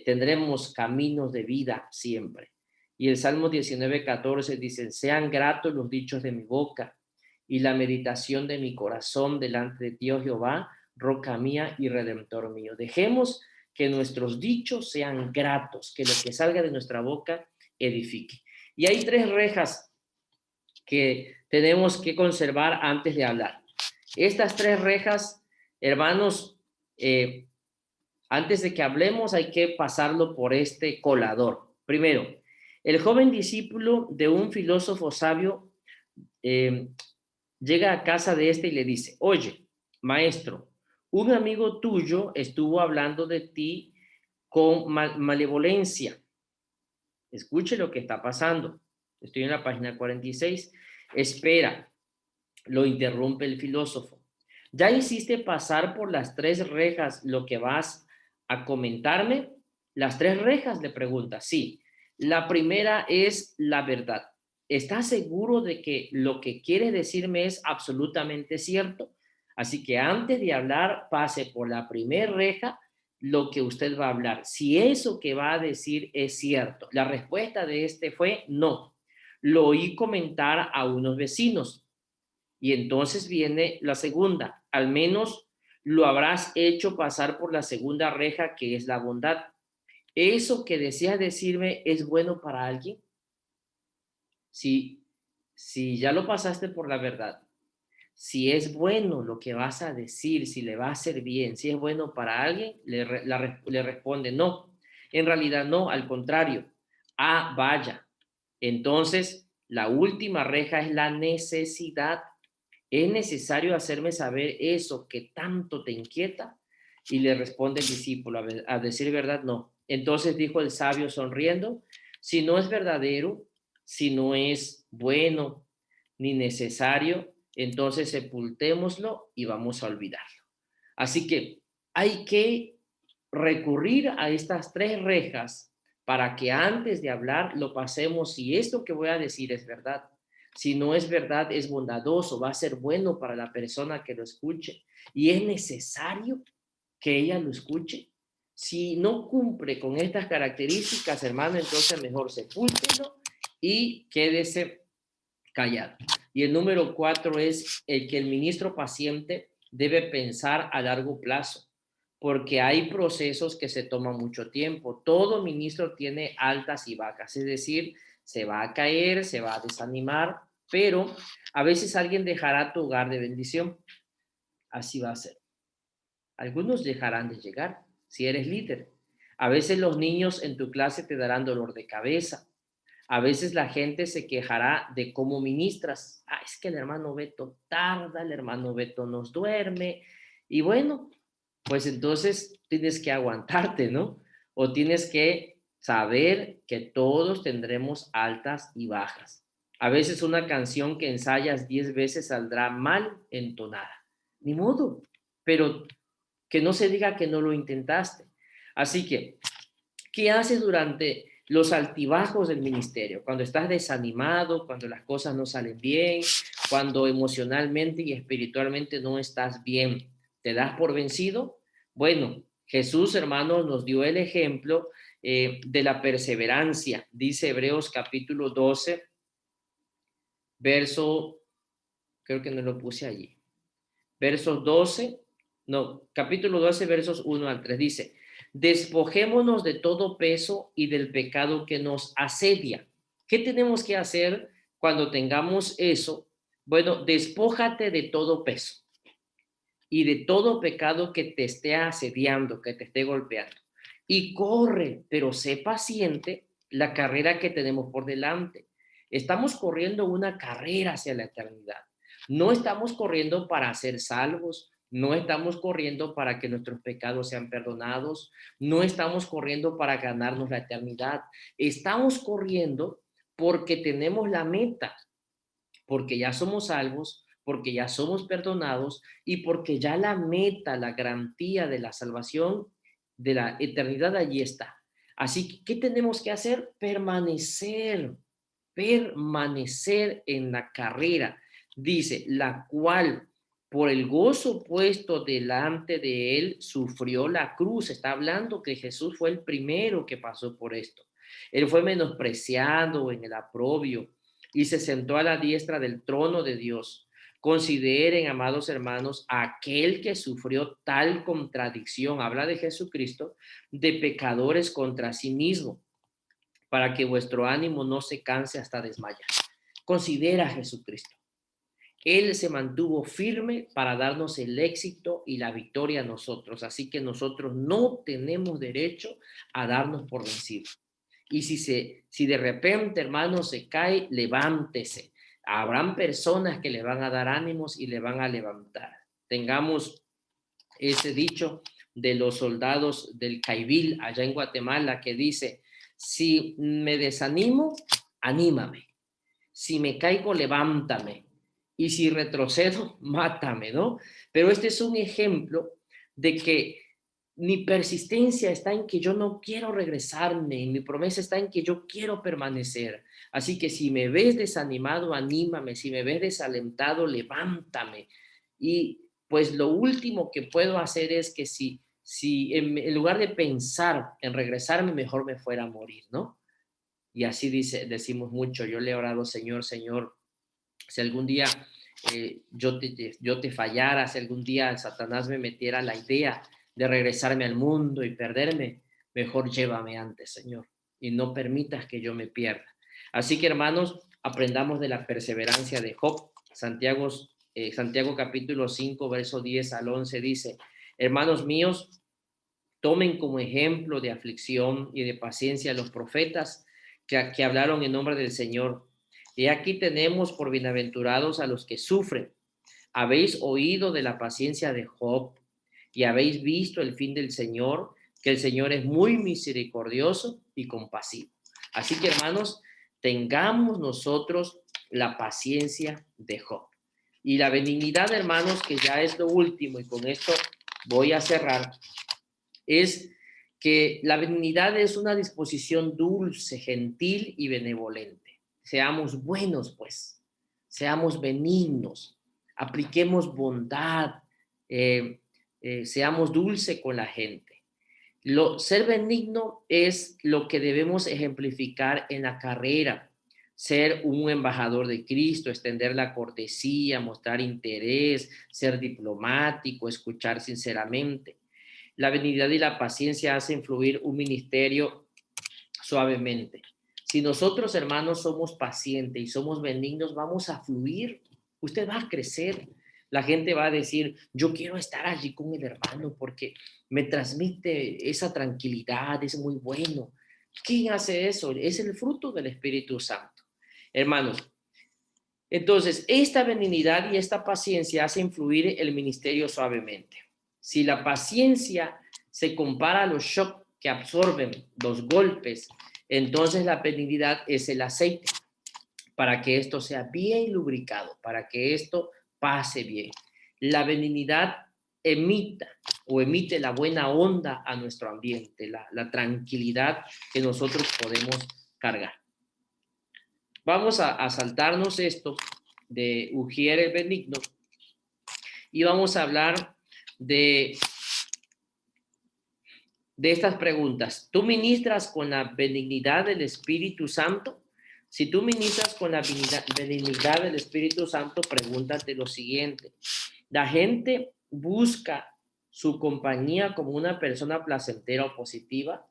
tendremos caminos de vida siempre. Y el Salmo 19:14 dice: sean gratos los dichos de mi boca y la meditación de mi corazón delante de ti, oh Jehová, roca mía y redentor mío. Dejemos que nuestros dichos sean gratos, que lo que salga de nuestra boca edifique. Y hay 3 rejas que tenemos que conservar antes de hablar. Estas 3 rejas, hermanos, antes de que hablemos hay que pasarlo por este colador. Primero, el joven discípulo de un filósofo sabio llega a casa de este y le dice: oye, maestro, un amigo tuyo estuvo hablando de ti con malevolencia. Escuche lo que está pasando. Estoy en la página 46. Espera, lo interrumpe el filósofo. ¿Ya hiciste pasar por las 3 rejas lo que vas a comentarme? Las 3 rejas, le pregunta. Sí. La primera es la verdad. ¿Estás seguro de que lo que quieres decirme es absolutamente cierto? Así que antes de hablar, pase por la primera reja lo que usted va a hablar. Si eso que va a decir es cierto. La respuesta de este fue no. Lo oí comentar a unos vecinos. Y entonces viene la segunda. Al menos lo habrás hecho pasar por la segunda reja, que es la bondad. ¿Eso que deseas decirme es bueno para alguien? Si ya lo pasaste por la verdad, si es bueno lo que vas a decir, si le va a hacer bien, si es bueno para alguien, le responde no. En realidad no, al contrario. Ah, vaya. Entonces, la última reja es la necesidad. ¿Es necesario hacerme saber eso que tanto te inquieta? Y le responde el discípulo, a decir verdad, no. Entonces dijo el sabio sonriendo, si no es verdadero, si no es bueno ni necesario, entonces sepultémoslo y vamos a olvidarlo. Así que hay que recurrir a estas tres rejas para que antes de hablar lo pasemos si esto que voy a decir es verdad. Si no es verdad, es bondadoso, va a ser bueno para la persona que lo escuche. Y es necesario que ella lo escuche. Si no cumple con estas características, hermano, entonces mejor sepúltelo y quédese callado. Y el número 4 es el que el ministro paciente debe pensar a largo plazo, porque hay procesos que se toman mucho tiempo. Todo ministro tiene altas y bajas, es decir, se va a caer, se va a desanimar, pero a veces alguien dejará tu hogar de bendición. Así va a ser. Algunos dejarán de llegar si eres líder. A veces los niños en tu clase te darán dolor de cabeza. A veces la gente se quejará de cómo ministras. Ah, es que el hermano Beto tarda, el hermano Beto nos duerme. Y bueno, pues entonces tienes que aguantarte, ¿no? O tienes que saber que todos tendremos altas y bajas. A veces una canción que ensayas 10 veces saldrá mal entonada. Ni modo, pero que no se diga que no lo intentaste. Así que, ¿qué haces durante los altibajos del ministerio? Cuando estás desanimado, cuando las cosas no salen bien, cuando emocionalmente y espiritualmente no estás bien, ¿te das por vencido? Bueno, Jesús, hermanos, nos dio el ejemplo de la perseverancia. Dice Hebreos capítulo 12, verso, creo que no lo puse allí, versos 12, no, capítulo 12, versos 1 al 3, dice, despojémonos de todo peso y del pecado que nos asedia. ¿Qué tenemos que hacer cuando tengamos eso? Bueno, despójate de todo peso y de todo pecado que te esté asediando, que te esté golpeando. Y corre, pero sé paciente la carrera que tenemos por delante. Estamos corriendo una carrera hacia la eternidad. No estamos corriendo para ser salvos, no estamos corriendo para que nuestros pecados sean perdonados, no estamos corriendo para ganarnos la eternidad. Estamos corriendo porque tenemos la meta, porque ya somos salvos, porque ya somos perdonados y porque ya la meta, la garantía de la salvación, de la eternidad allí está. Así que, ¿qué tenemos que hacer? Permanecer en la carrera. Dice, la cual por el gozo puesto delante de él sufrió la cruz. Está hablando que Jesús fue el primero que pasó por esto. Él fue menospreciado en el oprobio y se sentó a la diestra del trono de Dios. Consideren, amados hermanos, aquel que sufrió tal contradicción, habla de Jesucristo, de pecadores contra sí mismo, para que vuestro ánimo no se canse hasta desmayar. Considera a Jesucristo. Él se mantuvo firme para darnos el éxito y la victoria a nosotros. Así que nosotros no tenemos derecho a darnos por vencidos. Y si de repente, hermano, se cae, levántese. Habrán personas que le van a dar ánimos y le van a levantar. Tengamos ese dicho de los soldados del Caibil allá en Guatemala que dice, si me desanimo, anímame. Si me caigo, levántame. Y si retrocedo, mátame, ¿no? Pero este es un ejemplo de que mi persistencia está en que yo no quiero regresarme, y mi promesa está en que yo quiero permanecer. Así que si me ves desanimado, anímame. Si me ves desalentado, levántame. Y pues lo último que puedo hacer es que si en lugar de pensar en regresarme, mejor me fuera a morir, ¿no? Y así decimos mucho. Yo le he orado, Señor, si algún día yo te fallara, si algún día Satanás me metiera la idea de regresarme al mundo y perderme, mejor llévame antes, Señor, y no permitas que yo me pierda. Así que, hermanos, aprendamos de la perseverancia de Job. Santiago capítulo 5, verso 10 al 11 dice, hermanos míos, tomen como ejemplo de aflicción y de paciencia a los profetas que hablaron en nombre del Señor. Y aquí tenemos por bienaventurados a los que sufren. Habéis oído de la paciencia de Job y habéis visto el fin del Señor, que el Señor es muy misericordioso y compasivo. Así que, hermanos, tengamos nosotros la paciencia de Job. Y la benignidad, hermanos, que ya es lo último, y con esto voy a cerrar, es que la benignidad es una disposición dulce, gentil y benevolente. Seamos buenos, pues, seamos benignos, apliquemos bondad, seamos dulce con la gente. Ser benigno es lo que debemos ejemplificar en la carrera. Ser un embajador de Cristo, extender la cortesía, mostrar interés, ser diplomático, escuchar sinceramente. La benignidad y la paciencia hacen fluir un ministerio suavemente. Si nosotros, hermanos, somos pacientes y somos benignos, vamos a fluir. Usted va a crecer. La gente va a decir, yo quiero estar allí con el hermano porque me transmite esa tranquilidad, es muy bueno. ¿Quién hace eso? Es el fruto del Espíritu Santo. Hermanos, entonces, esta benignidad y esta paciencia hacen fluir el ministerio suavemente. Si la paciencia se compara a los shocks que absorben los golpes, entonces la benignidad es el aceite para que esto sea bien lubricado, para que esto pase bien. La benignidad emite la buena onda a nuestro ambiente, la tranquilidad que nosotros podemos cargar. Vamos a saltarnos esto de Ujier el benigno y vamos a hablar de estas preguntas. ¿Tú ministras con la benignidad del Espíritu Santo? Si tú ministras con la benignidad del Espíritu Santo, pregúntate lo siguiente. La gente busca su compañía como una persona placentera o positiva.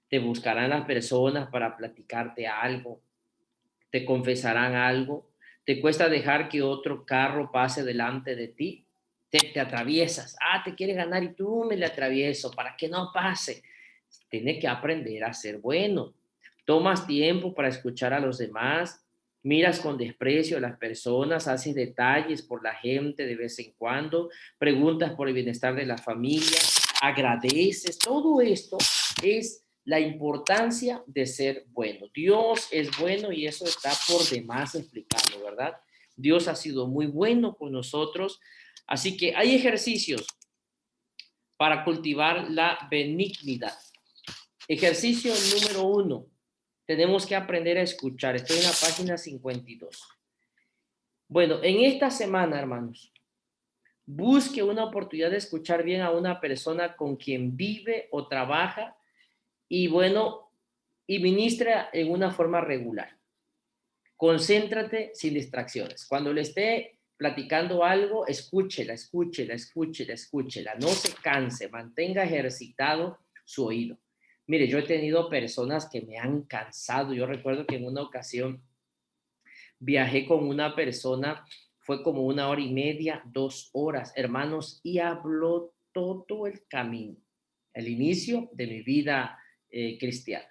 Te buscarán las personas para platicarte algo. Te confesarán algo. Te cuesta dejar que otro carro pase delante de ti. Te atraviesas. Te quiere ganar y tú me le atravieso para que no pase. Tienes que aprender a ser bueno. Tomas tiempo para escuchar a los demás. Miras con desprecio a las personas. Haces detalles por la gente de vez en cuando. Preguntas por el bienestar de la familia. Agradeces. Todo esto es la importancia de ser bueno. Dios es bueno y eso está por demás explicarlo, ¿verdad? Dios ha sido muy bueno con nosotros. Así que hay ejercicios para cultivar la benignidad. Ejercicio número 1. Tenemos que aprender a escuchar. Estoy en la página 52. Bueno, en esta semana, hermanos, busque una oportunidad de escuchar bien a una persona con quien vive o trabaja y ministra en una forma regular. Concéntrate sin distracciones. Cuando le esté platicando algo, escúchela. No se canse, mantenga ejercitado su oído. Mire, yo he tenido personas que me han cansado. Yo recuerdo que en una ocasión viajé con una persona, fue como 1 hora y media, 2 horas, hermanos, y habló todo el camino, el inicio de mi vida cristiana.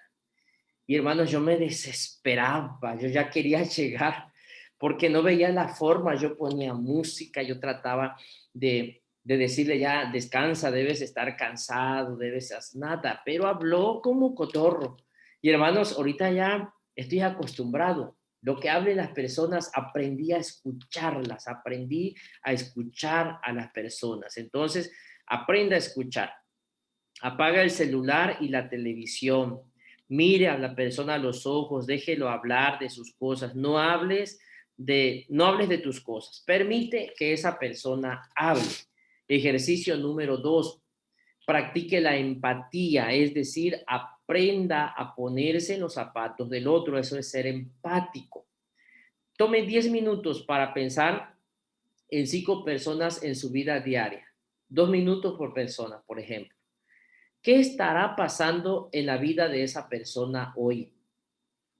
Y hermanos, yo me desesperaba, yo ya quería llegar porque no veía la forma. Yo ponía música, yo trataba de decirle ya, descansa, debes estar cansado, debes hacer nada, pero habló como cotorro. Y hermanos, ahorita ya estoy acostumbrado. Lo que hablen las personas, aprendí a escucharlas, aprendí a escuchar a las personas. Entonces, aprenda a escuchar. Apaga el celular y la televisión. Mire a la persona a los ojos, déjelo hablar de sus cosas. No hables de tus cosas. Permite que esa persona hable. Ejercicio número 2. Practique la empatía, es decir, aprenda a ponerse en los zapatos del otro. Eso es ser empático. Tome 10 minutos para pensar en 5 personas en su vida diaria. 2 minutos por persona, por ejemplo. ¿Qué estará pasando en la vida de esa persona hoy?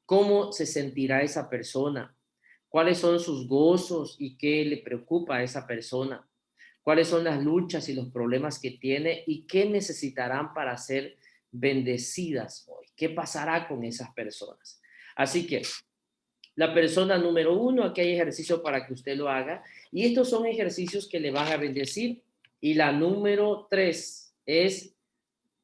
¿Cómo se sentirá esa persona? ¿Cuáles son sus gozos y qué le preocupa a esa persona? ¿Cuáles son las luchas y los problemas que tiene y qué necesitarán para ser bendecidas hoy? ¿Qué pasará con esas personas? Así que La persona número 1, aquí hay ejercicio para que usted lo haga. Y estos son ejercicios que le van a bendecir. Y la número 3 es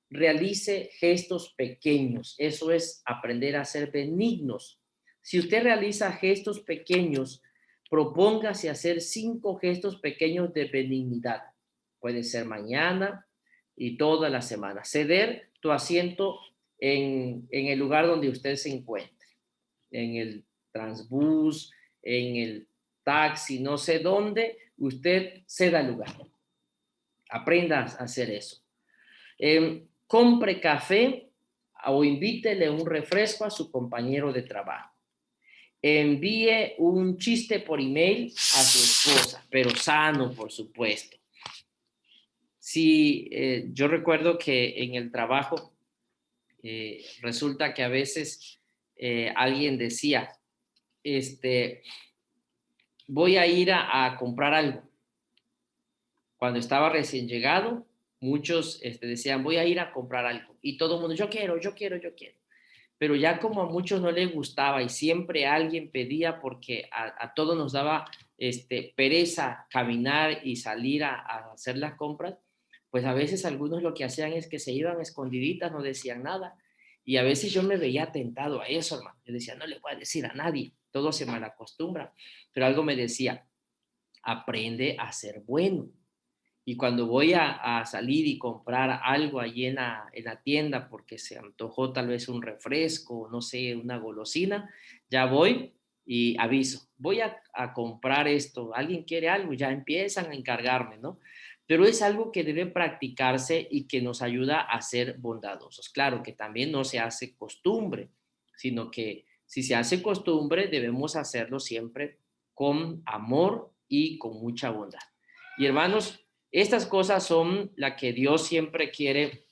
realice gestos pequeños. Eso es aprender a ser benignos. Si usted realiza gestos pequeños, propóngase hacer 5 gestos pequeños de benignidad. Puede ser mañana y toda la semana. Ceder tu asiento en el lugar donde usted se encuentre, en el transbús, en el taxi, no sé dónde, usted ceda el lugar. Aprenda a hacer eso. Compre café o invítele un refresco a su compañero de trabajo. Envíe un chiste por email a su esposa, pero sano, por supuesto. Si yo recuerdo que en el trabajo resulta que a veces alguien decía, voy a ir a comprar algo. Cuando estaba recién llegado, muchos decían, voy a ir a comprar algo. Y todo el mundo, yo quiero. Pero ya como a muchos no les gustaba y siempre alguien pedía porque a todos nos daba pereza caminar y salir a hacer las compras, pues a veces algunos lo que hacían es que se iban escondiditas, no decían nada. Y a veces yo me veía tentado a eso, hermano. Yo decía, no le voy a decir a nadie, todo se malacostumbra. Pero algo me decía, aprende a ser bueno. Y cuando voy a salir y comprar algo allí en la tienda porque se antojó tal vez un refresco, no sé, una golosina, ya voy y aviso, voy a comprar esto, alguien quiere algo, ya empiezan a encargarme, ¿no? Pero es algo que debe practicarse y que nos ayuda a ser bondadosos. Claro que también no se hace costumbre, sino que si se hace costumbre debemos hacerlo siempre con amor y con mucha bondad. Y hermanos, estas cosas son las que Dios siempre quiere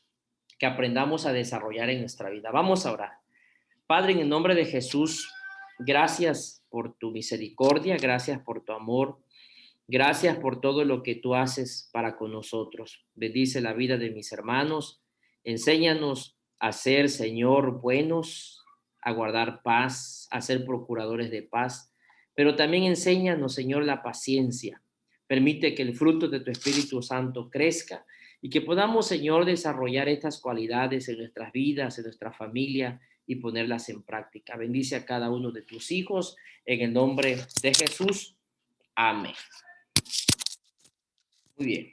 que aprendamos a desarrollar en nuestra vida. Vamos a orar. Padre, en el nombre de Jesús, gracias por tu misericordia, gracias por tu amor, gracias por todo lo que tú haces para con nosotros. Bendice la vida de mis hermanos, enséñanos a ser, Señor, buenos, a guardar paz, a ser procuradores de paz, pero también enséñanos, Señor, la paciencia. Permite que el fruto de tu Espíritu Santo crezca y que podamos, Señor, desarrollar estas cualidades en nuestras vidas, en nuestra familia y ponerlas en práctica. Bendice a cada uno de tus hijos en el nombre de Jesús. Amén. Muy bien.